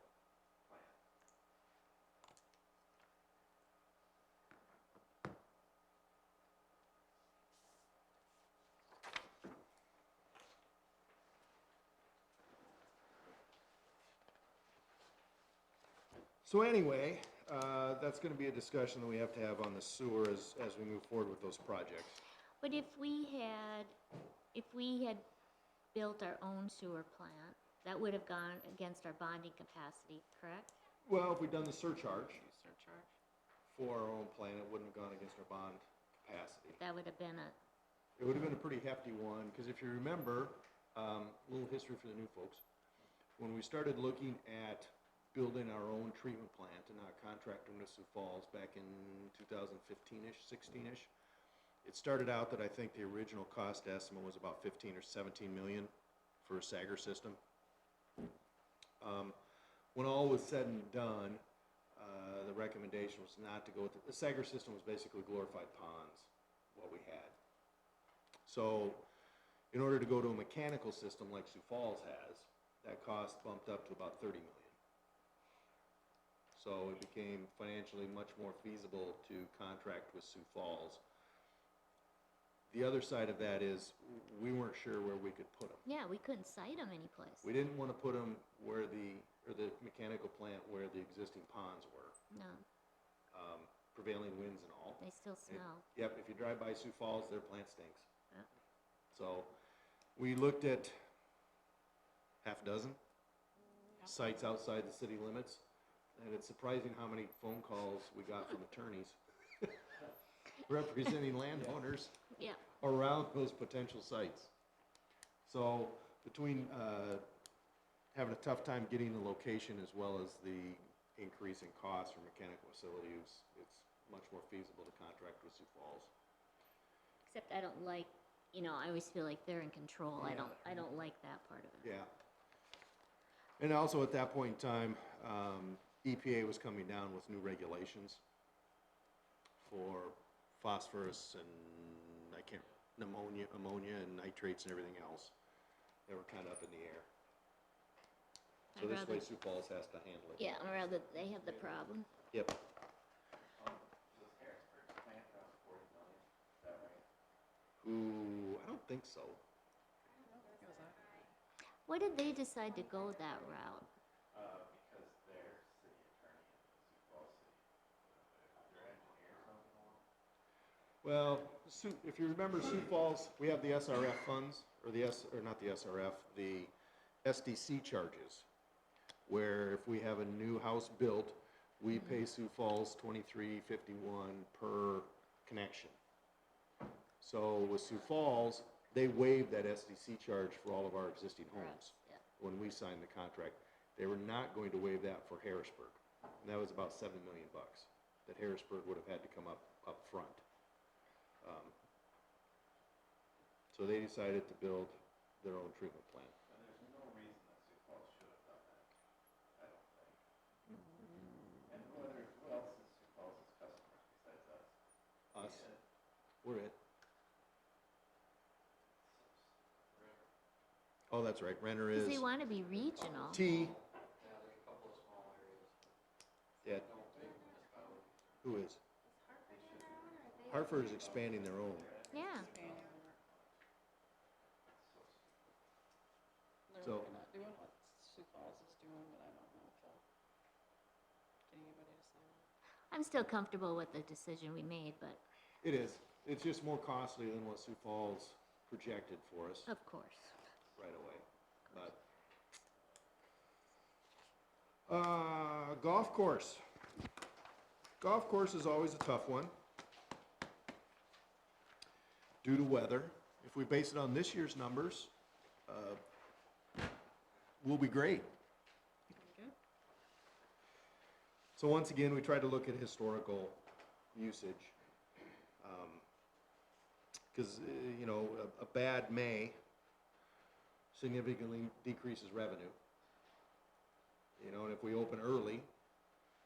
[SPEAKER 5] plant.
[SPEAKER 1] So anyway, that's gonna be a discussion that we have to have on the sewer as we move forward with those projects.
[SPEAKER 4] But if we had built our own sewer plant, that would have gone against our bonding capacity, correct?
[SPEAKER 1] Well, if we'd done the surcharge
[SPEAKER 3] Use surcharge.
[SPEAKER 1] for our own plant, it wouldn't have gone against our bond capacity.
[SPEAKER 4] That would have been a,
[SPEAKER 1] It would have been a pretty hefty one, because if you remember, a little history for the new folks. When we started looking at building our own treatment plant and not contracting with Sioux Falls back in 2015-ish, 16-ish, it started out that I think the original cost estimate was about 15 or 17 million for a Sager system. When all was said and done, the recommendation was not to go with, the Sager system was basically glorified ponds, what we had. So, in order to go to a mechanical system like Sioux Falls has, that cost bumped up to about 30 million. So it became financially much more feasible to contract with Sioux Falls. The other side of that is, we weren't sure where we could put them.
[SPEAKER 4] yeah, we couldn't site them anyplace.
[SPEAKER 1] We didn't want to put them where the mechanical plant where the existing ponds were,
[SPEAKER 4] No,
[SPEAKER 1] prevailing winds and all.
[SPEAKER 4] they still smell.
[SPEAKER 1] Yep, if you drive by Sioux Falls, their plant stinks.
[SPEAKER 4] Yeah.
[SPEAKER 1] So, we looked at half a dozen sites outside the city limits, and it's surprising how many phone calls we got from attorneys representing landowners
[SPEAKER 4] Yeah,
[SPEAKER 1] around those potential sites. So, between, having a tough time getting the location as well as the increase in cost for mechanical facilities, it's much more feasible to contract with Sioux Falls.
[SPEAKER 4] except I don't like, I always feel like they're in control. I don't like that part of it.
[SPEAKER 1] Yeah. And also at that point in time, EPA was coming down with new regulations for phosphorus and ammonia and nitrates and everything else. They were kind of up in the air. So
[SPEAKER 4] I'd
[SPEAKER 1] this way
[SPEAKER 4] rather-
[SPEAKER 1] Sioux Falls has to handle it.
[SPEAKER 4] Yeah, or rather, they have the problem.
[SPEAKER 1] Yep.
[SPEAKER 5] Was Harrisburg's plant around 40 million, is that right?
[SPEAKER 1] Ooh, I don't think so.
[SPEAKER 3] It was that.
[SPEAKER 4] Why did they decide to go that route?
[SPEAKER 5] Because their city attorney in Sioux Falls City, their engineer or something along.
[SPEAKER 1] Well, if you remember Sioux Falls, we have the SRF funds, or not the SRF, the SDC charges, where if we have a new house built, we pay Sioux Falls $23.51 per connection. So with Sioux Falls, they waive that SDC charge for all of our existing
[SPEAKER 4] For
[SPEAKER 1] homes.
[SPEAKER 4] us, yeah.
[SPEAKER 1] when we signed the contract. They were not going to waive that for Harrisburg. And that was about 7 million bucks that Harrisburg would have had to come up front. So they decided to build their own treatment plant.
[SPEAKER 5] And there's no reason that Sioux Falls should have done that, I don't think. And who else is Sioux Falls' customers besides us?
[SPEAKER 1] Us, we're it. Oh, that's right, Renner is.
[SPEAKER 4] Because they want to be regional.
[SPEAKER 1] T. Yeah. Who is? Hartford is expanding their own.
[SPEAKER 4] Yeah.
[SPEAKER 3] They're
[SPEAKER 1] So-
[SPEAKER 3] looking at doing what Sioux Falls is doing, but I don't know if they'll get anybody to sign on.
[SPEAKER 4] I'm still comfortable with the decision we made, but
[SPEAKER 1] It is. It's just more costly than what Sioux Falls projected for us
[SPEAKER 4] of course.
[SPEAKER 1] right away. But golf course. Golf course is always a tough one due to weather. If we base it on this year's numbers, we'll be great.
[SPEAKER 3] Good.
[SPEAKER 1] So once again, we tried to look at historical usage. Because, you know, a bad May significantly decreases revenue. You know, and if we open early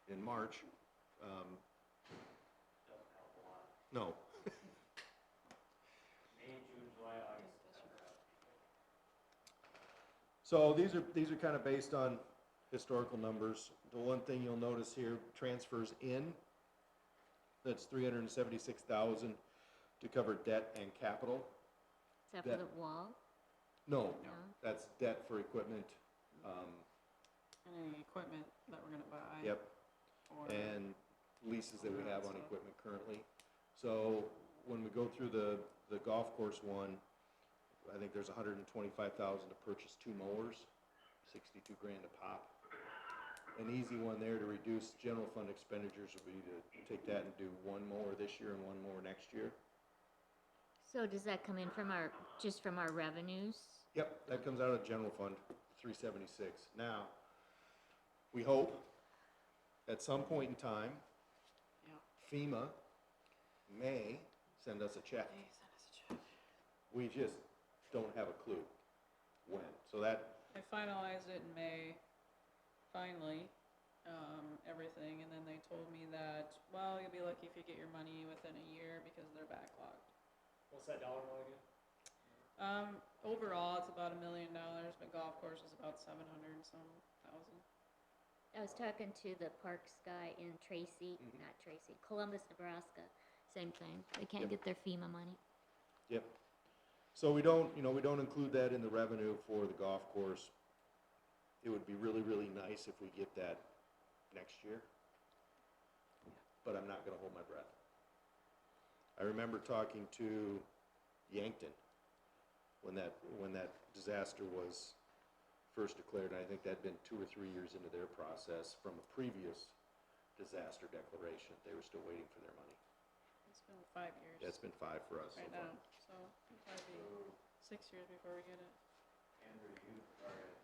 [SPEAKER 1] in March,
[SPEAKER 5] Doesn't help a lot.
[SPEAKER 1] no.
[SPEAKER 5] May, June, July, August, September.
[SPEAKER 1] So these are kind of based on historical numbers. The one thing you'll notice here, transfers in, that's 376,000 to cover debt and capital.
[SPEAKER 4] Is that for
[SPEAKER 1] That-
[SPEAKER 4] the wall?
[SPEAKER 1] No,
[SPEAKER 4] No.
[SPEAKER 1] that's debt for equipment.
[SPEAKER 3] Any equipment that we're gonna buy.
[SPEAKER 1] Yep,
[SPEAKER 3] Or,
[SPEAKER 1] and leases that we have on equipment currently. So when we go through the golf course one, I think there's 125,000 to purchase 2 mowers, 62 grand a pop. An easy one there to reduce general fund expenditures would be to take that and do 1 mower this year and 1 mower next year.
[SPEAKER 4] So does that come in from just from our revenues?
[SPEAKER 1] Yep, that comes out of general fund, 376. Now, we hope at some point in time,
[SPEAKER 3] yeah.
[SPEAKER 1] FEMA may send us a check.
[SPEAKER 3] Hey, send us a check.
[SPEAKER 1] We just don't have a clue when. So that,
[SPEAKER 3] I finalized it in May, finally, everything, and then they told me that, well, you'll be lucky if you get your money within a year because they're backlogged.
[SPEAKER 6] What's that dollar amount again?
[SPEAKER 3] Overall, it's about $1 million, but golf course is about 700 and some thousand.
[SPEAKER 4] I was talking to the parks guy in Tracy,
[SPEAKER 1] Mhm.
[SPEAKER 4] not Tracy, Columbus, Nebraska. Same thing. They can't
[SPEAKER 1] Yep.
[SPEAKER 4] get their FEMA money.
[SPEAKER 1] yep. So we don't, you know, we don't include that in the revenue for the golf course. It would be really, really nice if we get that next year. But I'm not gonna hold my breath. I remember talking to Yankton when that disaster was first declared. I think that'd been 2 or 3 years into their process from a previous disaster declaration. They were still waiting for their money.
[SPEAKER 3] It's been 5 years.
[SPEAKER 1] That's been 5 for us so
[SPEAKER 3] right
[SPEAKER 1] far.
[SPEAKER 3] now, so it'll probably be 6 years before we get it.
[SPEAKER 5] Andrew, you are at,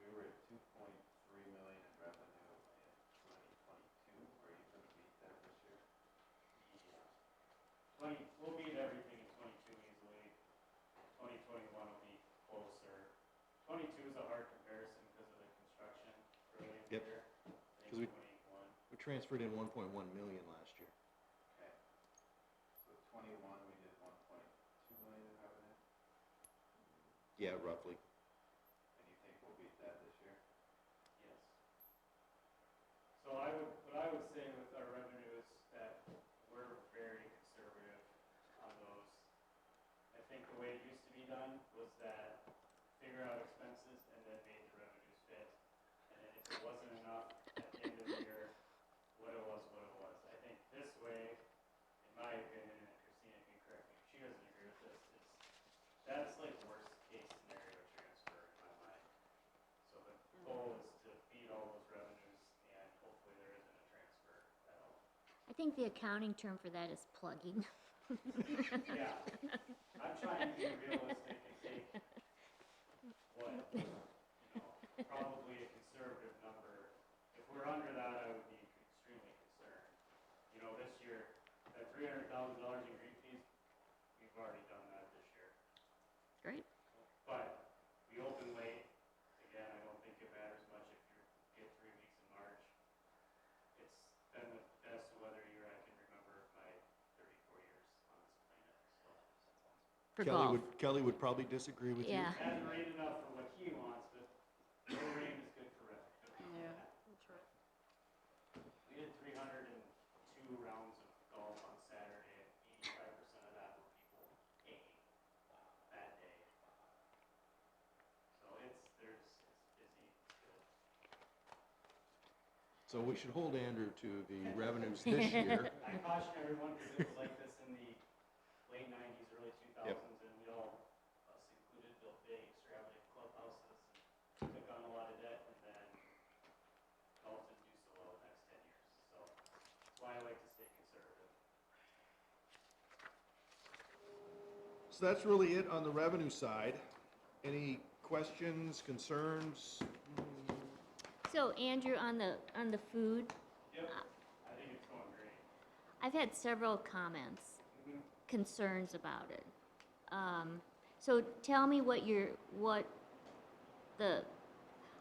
[SPEAKER 5] we were at 2.3 million in revenue in 2022. Are you gonna beat that this year?
[SPEAKER 7] Yeah. We'll beat everything in 22 easily. 2021 will be closer. 22 is a hard comparison because of the construction early in the
[SPEAKER 1] Yep.
[SPEAKER 7] year. I
[SPEAKER 1] 'Cause we-
[SPEAKER 7] think 21.
[SPEAKER 1] We transferred in 1.1 million last year.
[SPEAKER 5] Okay. So 21, we did 1.2 million in revenue,
[SPEAKER 1] Yeah, roughly.
[SPEAKER 5] and you think we'll beat that this year?
[SPEAKER 7] Yes. So what I would say with our revenue is that we're very conservative on those. I think the way it used to be done was that figure out expenses and then made the revenues fit. And then if it wasn't enough at the end of the year, what it was, what it was. I think this way, in my opinion, and Christina can correct me if she doesn't agree with this, that's like worst case scenario transfer in my mind. So the goal is to beat all those revenues and hopefully there isn't a transfer at all.
[SPEAKER 4] I think the accounting term for that is plugging.
[SPEAKER 7] Yeah, I'm trying to be realistic and take what, $50,000 in green fees, we've already done that this year.
[SPEAKER 4] Great.
[SPEAKER 7] But we open late, again, I don't think it matters much if you get 3 weeks in March. It's been the best weather year I can remember my 34 years on this planet, so.
[SPEAKER 4] For golf.
[SPEAKER 1] Kelly would probably disagree with you.
[SPEAKER 4] Yeah.
[SPEAKER 7] It hasn't rained enough for what he wants, but no rain is good for Rick.
[SPEAKER 3] Yeah, that's right.
[SPEAKER 7] We did 302 rounds of golf on Saturday, and 85% of that were people paying that day. So it's busy, it's good.
[SPEAKER 1] So we should hold Andrew to the revenues this year.
[SPEAKER 7] I caution everyone, because it was like this in the late 90s, early 2000s,
[SPEAKER 1] Yep.
[SPEAKER 7] and we all, us included, built big extravagant clubhouses and took on a lot of debt, and then golf didn't do so well the next 10 years. So that's why I like to stay conservative.
[SPEAKER 1] So that's really it on the revenue side. Any questions, concerns?
[SPEAKER 4] So Andrew, on the food,
[SPEAKER 7] Yep, I think it's going great.
[SPEAKER 4] I've had several comments,
[SPEAKER 7] Mhm.
[SPEAKER 4] concerns about it. So tell me what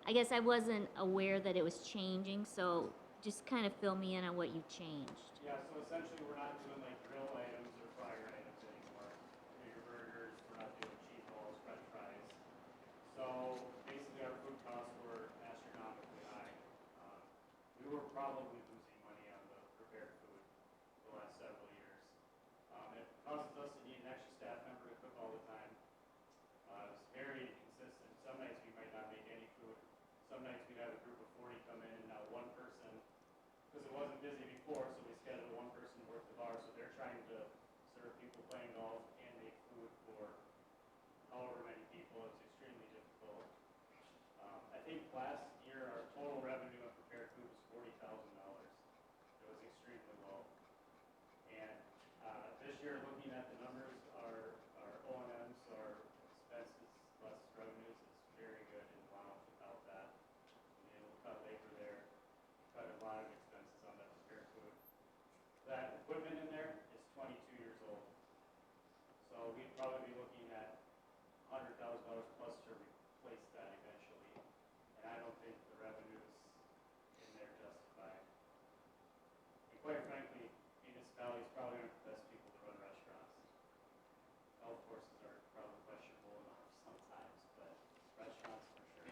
[SPEAKER 4] I guess I wasn't aware that it was changing, so just kind of fill me in on what you changed.
[SPEAKER 7] Yeah, so essentially, we're not doing like grill items or fryer items anymore. Bigger burgers, we're not doing cheese balls, french fries. So basically, our food costs were astronomically high. We were probably losing money on the prepared food the last several years. It causes us to need an extra staff member to cook all the time. It's very inconsistent. Some nights we might not make any food. Some nights we'd have a group of 40 come in, and now one person, because it wasn't busy before, so we scheduled one person to work the bar, so they're trying to serve people playing golf and make food for however many people. It's extremely difficult. I think last year our total revenue on prepared food was $40,000. It was extremely low. And this year, looking at the numbers, our O&Ms, our expenses less revenues is very good in line without that. We able to cut labor there, cut a lot of expenses on that prepared food. That equipment in there is 22 years old. So we'd probably be looking at $100,000 plus to replace that eventually. And I don't think the revenues in there justify. And quite frankly, municipalities probably aren't the best people to run restaurants. Golf courses are probably questionable enough sometimes, but restaurants for sure.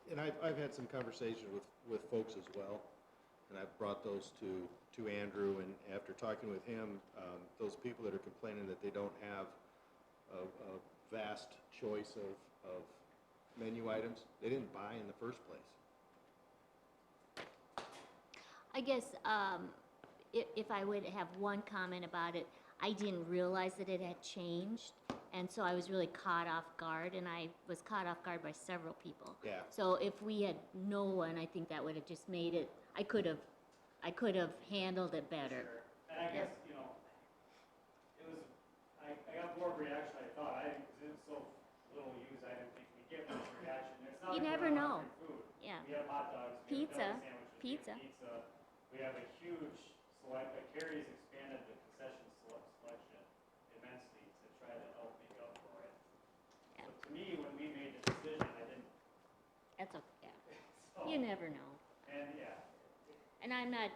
[SPEAKER 1] And I've had some conversations with folks as well, and I've brought those to Andrew, and after talking with him, those people that are complaining that they don't have a vast choice of menu items, they didn't buy in the first place.
[SPEAKER 4] I guess if I would have one comment about it, I didn't realize that it had changed, and so I was really caught off guard, and I was caught off guard by several people.
[SPEAKER 1] Yeah.
[SPEAKER 4] So if we had known, I think that would have just made it, I could have handled it better.
[SPEAKER 7] Sure. And I guess, you know, it was, I got more of a reaction I thought. Because it was so little used, I didn't think we'd get much reaction. It's not
[SPEAKER 4] You
[SPEAKER 7] like
[SPEAKER 4] never
[SPEAKER 7] we're not
[SPEAKER 4] know.
[SPEAKER 7] offering food.
[SPEAKER 4] Yeah.
[SPEAKER 7] We have hot dogs, we
[SPEAKER 4] Pizza.
[SPEAKER 7] have deli sandwiches,
[SPEAKER 4] Pizza.
[SPEAKER 7] we have pizza. We have a huge select, Carrie's expanded the concession selection immensely to try to help make up for it.
[SPEAKER 4] Yeah.
[SPEAKER 7] So to me, when we made the decision, I didn't,
[SPEAKER 4] That's okay, yeah.
[SPEAKER 7] so,
[SPEAKER 4] You never know.
[SPEAKER 7] and yeah.
[SPEAKER 4] And I'm not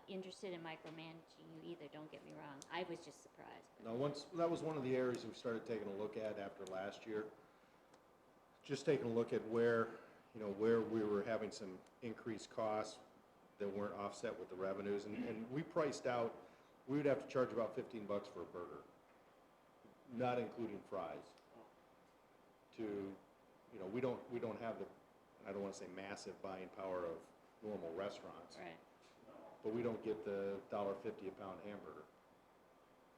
[SPEAKER 4] interested in micromanaging you either, don't get me wrong. I was just surprised.
[SPEAKER 1] Now, that was one of the areas we started taking a look at after last year. Just taking a look at where we were having some increased costs that weren't offset with the revenues, and we priced out, we would have to charge about $15 for a burger, not including fries. We don't have the, I don't want to say massive buying power of normal restaurants,
[SPEAKER 4] Right.
[SPEAKER 1] but we don't get the $1.50 a pound hamburger.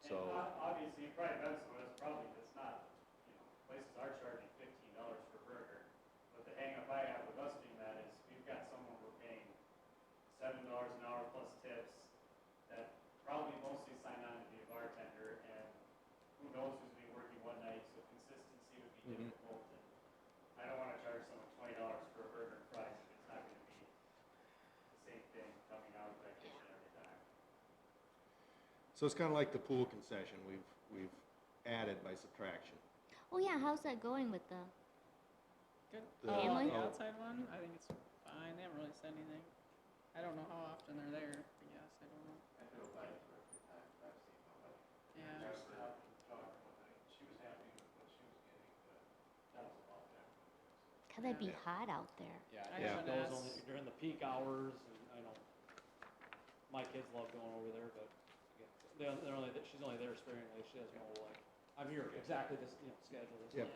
[SPEAKER 1] So,
[SPEAKER 7] And obviously, you've probably done some of this, probably it's not, places are charging $15 for a burger. But the hang up I have with us doing that is we've got someone we're paying $7 an hour plus tips that probably mostly sign on to be a bartender, and who knows who's been working one night, so consistency would be
[SPEAKER 1] Mhm.
[SPEAKER 7] difficult. And I don't want to charge someone $20 for a burger and fries if it's not going to be the same thing coming out of that kitchen every time.
[SPEAKER 1] So it's kind of like the pool concession, we've added by subtraction.
[SPEAKER 4] Oh, yeah, how's that going with the,
[SPEAKER 3] Good.
[SPEAKER 1] The-
[SPEAKER 4] Family?
[SPEAKER 3] The
[SPEAKER 1] oh.
[SPEAKER 3] outside one, I think it's fine, they haven't really said anything. I don't know how often they're there, I guess, I don't know.
[SPEAKER 5] I drove by it 2 or 3 times, but I've seen nobody.
[SPEAKER 3] Yeah,
[SPEAKER 7] Just stopped and talked one night, she was happy with what she was getting, but that was about that.
[SPEAKER 4] God, that'd be
[SPEAKER 1] Yeah.
[SPEAKER 4] hot out there.
[SPEAKER 6] Yeah,
[SPEAKER 3] I
[SPEAKER 1] Yeah.
[SPEAKER 3] haven't
[SPEAKER 6] those
[SPEAKER 3] asked.
[SPEAKER 6] only during the peak hours, and I know my kids love going over there, but again, they're only, she's only there sparingly, she has no like, I'm here exactly this, schedule. This
[SPEAKER 1] Yep.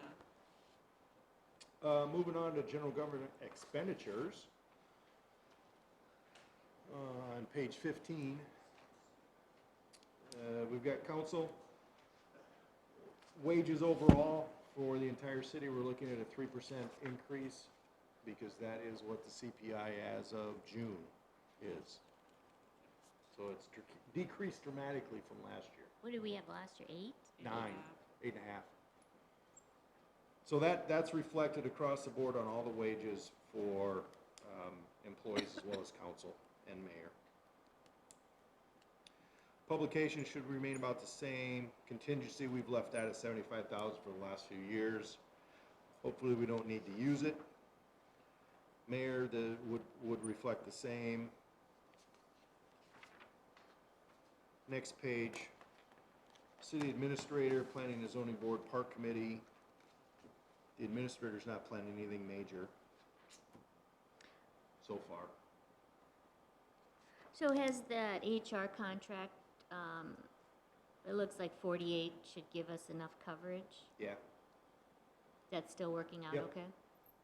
[SPEAKER 3] yeah.
[SPEAKER 1] Moving on to general government expenditures. On page 15, we've got council wages overall for the entire city. We're looking at a 3% increase because that is what the CPI as of June is. So it's decreased dramatically from last year.
[SPEAKER 4] What did we have last year, 8?
[SPEAKER 1] 9, 8.5. So that's reflected across the board on all the wages for employees as well as council and mayor. Publication should remain about the same. Contingency, we've left that at 75,000 for the last few years. Hopefully, we don't need to use it. Mayor, would reflect the same. Next page, city administrator, planning and zoning board, park committee. The administrator's not planning anything major so far.
[SPEAKER 4] So has that HR contract, it looks like 48 should give us enough coverage.
[SPEAKER 1] Yeah,
[SPEAKER 4] That's still working out
[SPEAKER 1] Yep.
[SPEAKER 4] okay?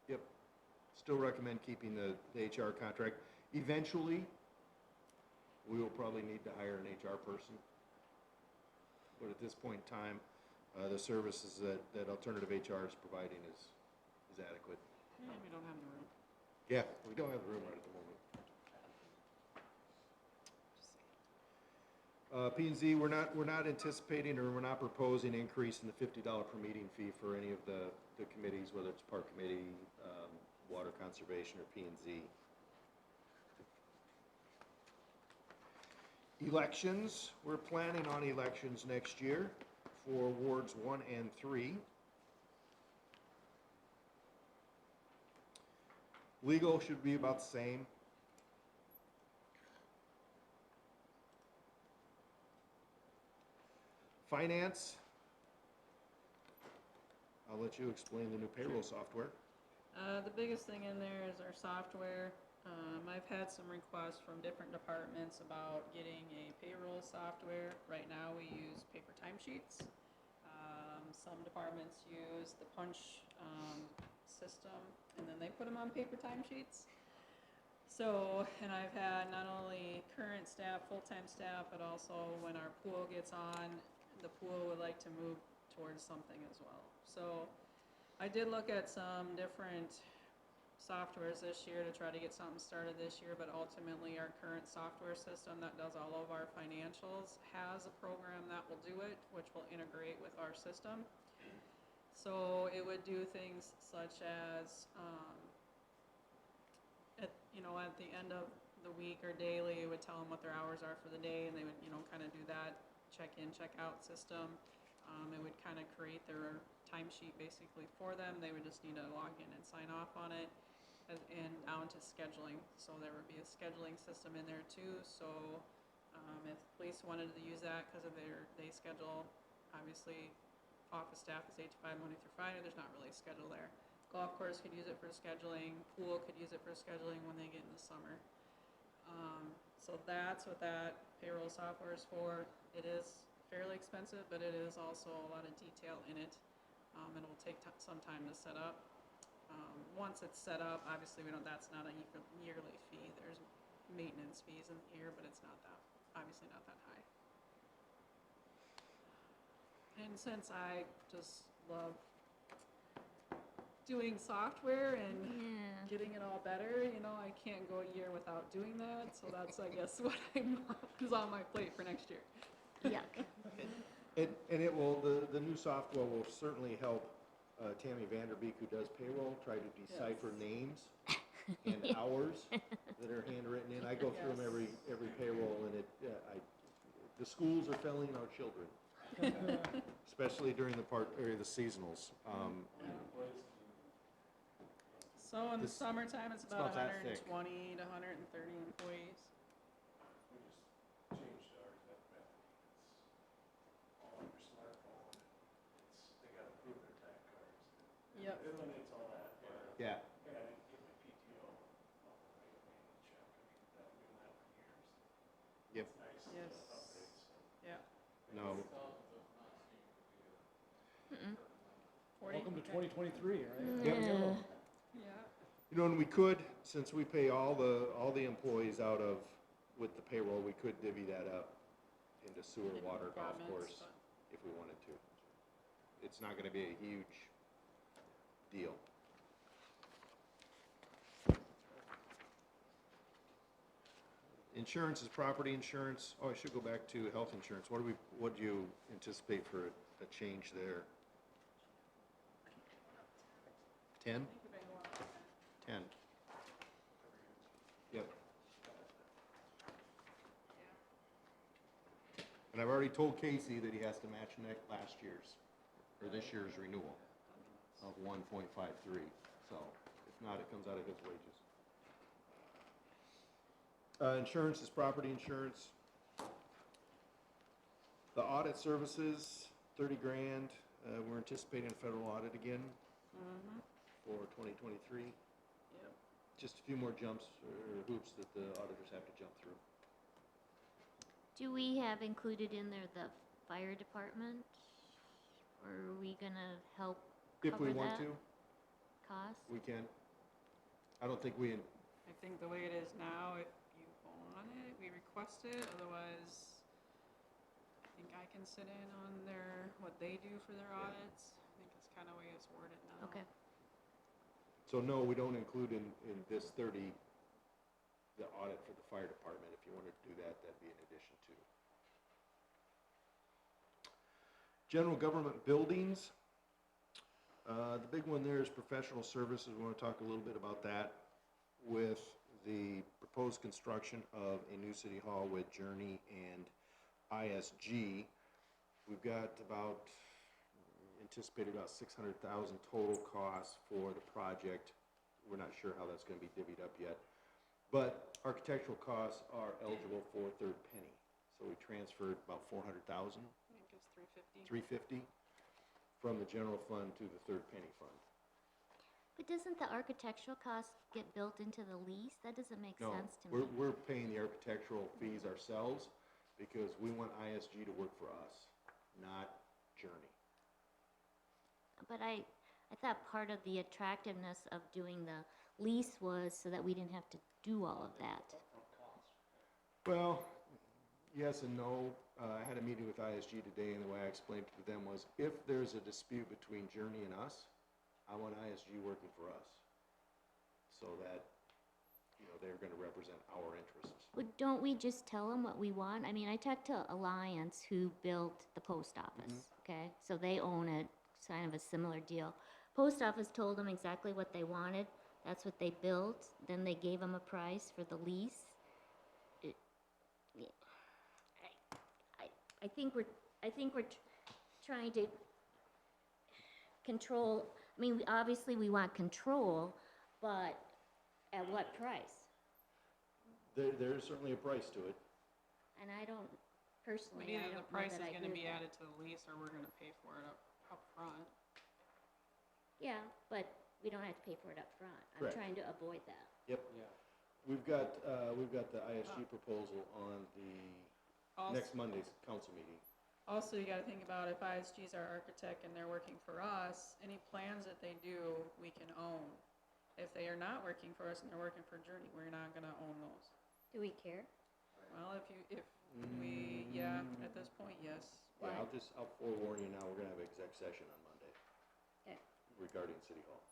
[SPEAKER 1] yep. Still recommend keeping the HR contract. Eventually, we will probably need to hire an HR person. But at this point in time, the services that Alternative HR is providing is adequate.
[SPEAKER 3] Yeah, we don't have the room.
[SPEAKER 1] Yeah, we don't have the room right at the moment. P and Z, we're not anticipating or we're not proposing increase in the $50 per meeting fee for any of the committees, whether it's park committee, water conservation, or P and Z. Elections, we're planning on elections next year for wards 1 and 3. Legal should be about the same. Finance, I'll let you explain the new payroll software.
[SPEAKER 3] The biggest thing in there is our software. I've had some requests from different departments about getting a payroll software. Right now, we use paper timesheets. Some departments use the punch, system, and then they put them on paper timesheets. So, and I've had not only current staff, full-time staff, but also when our pool gets on, the pool would like to move towards something as well. So, I did look at some different softwares this year to try to get something started this year, but ultimately our current software system that does all of our financials has a program that will do it, which will integrate with our system. So it would do things such as, at the end of the week or daily, it would tell them what their hours are for the day, and they would, kind of do that check-in, check-out system. It would kind of create their timesheet basically for them. They would just need to log in and sign off on it, and down to scheduling. So there would be a scheduling system in there too. So if police wanted to use that because of they schedule, obviously office staff is 8 to 5 Monday through Friday. There's not really a schedule there. Golf course could use it for scheduling. Pool could use it for scheduling when they get in the summer. So that's what that payroll software is for. It is fairly expensive, but it is also a lot of detail in it. It will take some time to set up. Once it's set up, obviously that's not a yearly fee. There's maintenance fees in here, but it's not that, obviously not that high. And since I just love doing software and
[SPEAKER 4] Yeah.
[SPEAKER 3] getting it all better, I can't go a year without doing that. So that's, I guess, what is on my plate for next year.
[SPEAKER 4] Yuck.
[SPEAKER 1] And it will, the new software will certainly help Tammy Vanderbeek, who does payroll, try to decipher names and hours that are handwritten in. I go through them
[SPEAKER 3] Yes.
[SPEAKER 1] every payroll, and The schools are failing our children, especially during the seasonals.
[SPEAKER 3] So in the
[SPEAKER 1] This-
[SPEAKER 3] summertime, it's
[SPEAKER 1] it's
[SPEAKER 3] about
[SPEAKER 1] about that thick.
[SPEAKER 3] 120 to 130 employees.
[SPEAKER 5] We just changed ours, that method. It's all on your smartphone. They gotta prove their time cards.
[SPEAKER 3] Yep.
[SPEAKER 7] It eliminates all that.
[SPEAKER 1] Yeah,
[SPEAKER 7] Yeah, I didn't get my PTO. I'll make a payment check. I mean, that, we've been doing that for years.
[SPEAKER 1] yep,
[SPEAKER 7] Nice.
[SPEAKER 3] Yes.
[SPEAKER 7] Updates.
[SPEAKER 3] Yeah.
[SPEAKER 1] no,
[SPEAKER 3] 40,
[SPEAKER 6] Welcome to
[SPEAKER 3] okay.
[SPEAKER 6] 2023, right?
[SPEAKER 1] Yep.
[SPEAKER 6] There we go.
[SPEAKER 3] Yeah.
[SPEAKER 1] you know, and we could, since we pay all the employees out of, with the payroll, we could divvy that up into sewer,
[SPEAKER 3] Different
[SPEAKER 1] water, golf
[SPEAKER 3] departments,
[SPEAKER 1] course,
[SPEAKER 3] but-
[SPEAKER 1] if we wanted to. It's not gonna be a huge deal. Insurance is property insurance. Oh, I should go back to health insurance. What do you anticipate for a change there? 10?
[SPEAKER 3] I think we've been going up there.
[SPEAKER 1] 10. Yep. And I've already told Casey that he has to match last year's, or this year's renewal of 1.53. So if not, it comes out of his wages. Insurance is property insurance. The audit services, 30 grand. We're anticipating a federal audit again
[SPEAKER 3] Mhm.
[SPEAKER 1] for 2023.
[SPEAKER 3] Yep.
[SPEAKER 1] Just a few more jumps or hoops that the auditors have to jump through.
[SPEAKER 4] Do we have included in there the fire department? Or are we gonna help
[SPEAKER 1] If we
[SPEAKER 4] cover
[SPEAKER 1] want
[SPEAKER 4] that
[SPEAKER 1] to,
[SPEAKER 4] cost?
[SPEAKER 1] we can. I don't think we,
[SPEAKER 3] I think the way it is now, if you want it, we request it, otherwise, I think I can sit in on what they do for their
[SPEAKER 1] Yeah.
[SPEAKER 3] audits. I think it's kind of way it's worded now.
[SPEAKER 4] Okay.
[SPEAKER 1] so no, we don't include in this 30, the audit for the fire department. If you wanted to do that, that'd be in addition to. General government buildings. The big one there is professional services. We want to talk a little bit about that with the proposed construction of a new city hall with Journey and ISG. We've got anticipated about 600,000 total costs for the project. We're not sure how that's going to be divvied up yet. But architectural costs are eligible for third penny. So we transferred about 400,000,
[SPEAKER 3] I think it's 350.
[SPEAKER 1] 350, from the general fund to the third penny fund.
[SPEAKER 4] But doesn't the architectural cost get built into the lease? That doesn't make
[SPEAKER 1] No,
[SPEAKER 4] sense to me.
[SPEAKER 1] we're paying the architectural fees ourselves because we want ISG to work for us, not Journey.
[SPEAKER 4] But I thought part of the attractiveness of doing the lease was so that we didn't have to do all of that.
[SPEAKER 1] Well, yes and no. I had a meeting with ISG today, and the way I explained it to them was, if there's a dispute between Journey and us, I want ISG working for us, so that, they're gonna represent our interests.
[SPEAKER 4] But don't we just tell them what we want? I mean, I talked to Alliance, who built the post office, okay? So they own it, kind of a similar deal. Post office told them exactly what they wanted. That's what they built. Then they gave them a price for the lease. I think we're trying to control. I mean, obviously we want control, but at what price?
[SPEAKER 1] There's certainly a price to it.
[SPEAKER 4] And I don't
[SPEAKER 3] But
[SPEAKER 4] personally. I
[SPEAKER 3] either
[SPEAKER 4] don't
[SPEAKER 3] the price
[SPEAKER 4] know
[SPEAKER 3] is
[SPEAKER 4] that I
[SPEAKER 3] gonna
[SPEAKER 4] agree
[SPEAKER 3] be
[SPEAKER 4] with that.
[SPEAKER 3] added to the lease, or we're gonna pay for it up front.
[SPEAKER 4] Yeah, but we don't have to pay for it up front. I'm
[SPEAKER 1] Correct.
[SPEAKER 4] trying to avoid that.
[SPEAKER 1] Yep.
[SPEAKER 6] Yeah.
[SPEAKER 1] We've got the ISG proposal on the next Monday's council meeting.
[SPEAKER 3] Also, you gotta think about if ISG's our architect and they're working for us, any plans that they do, we can own. If they are not working for us and they're working for Journey, we're not gonna own those.
[SPEAKER 4] Do we care?
[SPEAKER 3] Well, at this point, yes.
[SPEAKER 1] Yeah, I'll forewarn you now, we're gonna have an exec session on Monday.
[SPEAKER 4] Okay.
[SPEAKER 1] Regarding City Hall.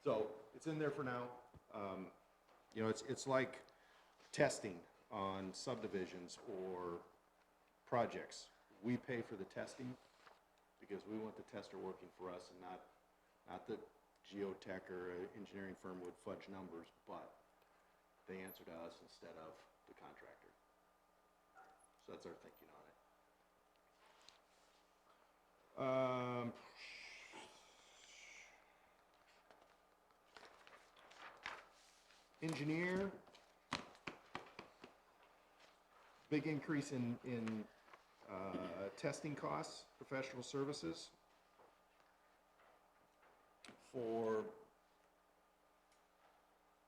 [SPEAKER 1] So, it's in there for now. It's like testing on subdivisions or projects. We pay for the testing because we want the tester working for us and not the geotech or engineering firm would fudge numbers, but they answer to us instead of the contractor. So that's our thinking on it. Engineer, big increase in testing costs, professional services for,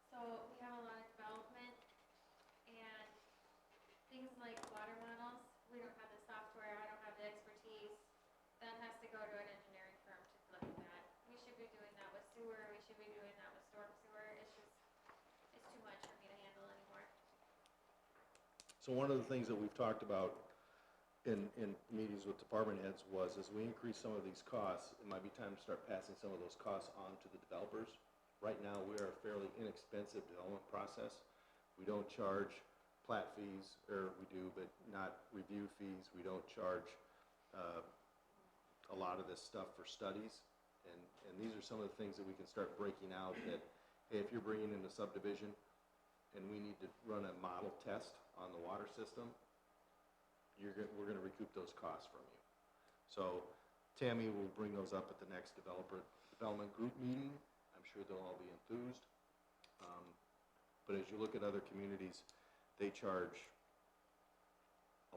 [SPEAKER 8] So we have a lot of development and things like water models, we don't have the software, I don't have the expertise. That has to go to an engineering firm to look at that. We should be doing that with sewer, we should be doing that with storm sewer, it's just, it's too much for me to handle anymore.
[SPEAKER 1] so one of the things that we've talked about in meetings with department heads was, as we increase some of these costs, it might be time to start passing some of those costs on to the developers. Right now, we are a fairly inexpensive development process. We don't charge plat fees, or we do, but not review fees. We don't charge a lot of this stuff for studies. And these are some of the things that we can start breaking out, that, hey, if you're bringing in a subdivision and we need to run a model test on the water system, we're gonna recoup those costs from you. So Tammy will bring those up at the next development group meeting. I'm sure they'll all be enthused. But as you look at other communities, they charge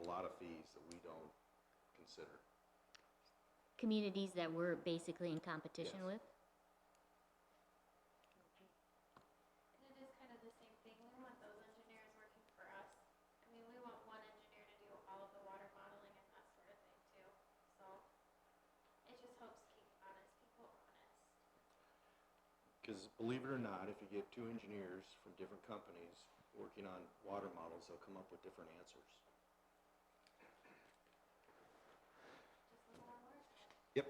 [SPEAKER 1] a lot of fees that we don't consider.
[SPEAKER 4] Communities that we're basically in competition
[SPEAKER 1] Yes.
[SPEAKER 4] with?
[SPEAKER 8] And it is kind of the same thing, we want those engineers working for us. I mean, we want one engineer to do all of the water modeling and that sort of thing too. So it just helps keep honest people honest.
[SPEAKER 1] Because believe it or not, if you get two engineers from different companies working on water models, they'll come up with different answers.
[SPEAKER 8] Just a lot of work.
[SPEAKER 1] Yep.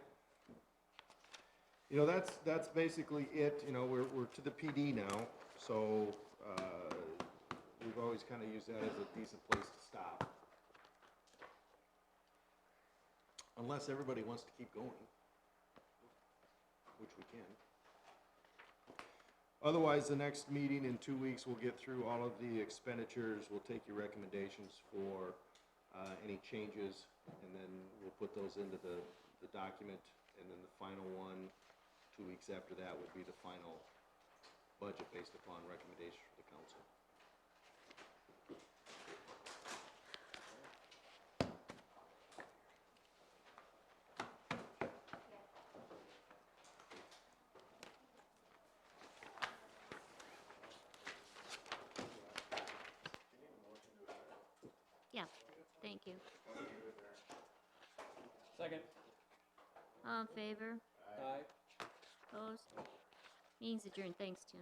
[SPEAKER 1] You know, that's basically it. You know, we're to the PD now, so we've always kind of used that as a decent place to stop. Unless everybody wants to keep going, which we can. Otherwise, the next meeting in 2 weeks, we'll get through all of the expenditures. We'll take your recommendations for any changes, and then we'll put those into the document. And then the final one, 2 weeks after that, will be the final budget based upon recommendations for the council.
[SPEAKER 4] Yeah, thank you.
[SPEAKER 6] Second.
[SPEAKER 4] All in favor?
[SPEAKER 6] Aye.
[SPEAKER 4] Opposed? Meeting's adjourned. Thanks, Tim.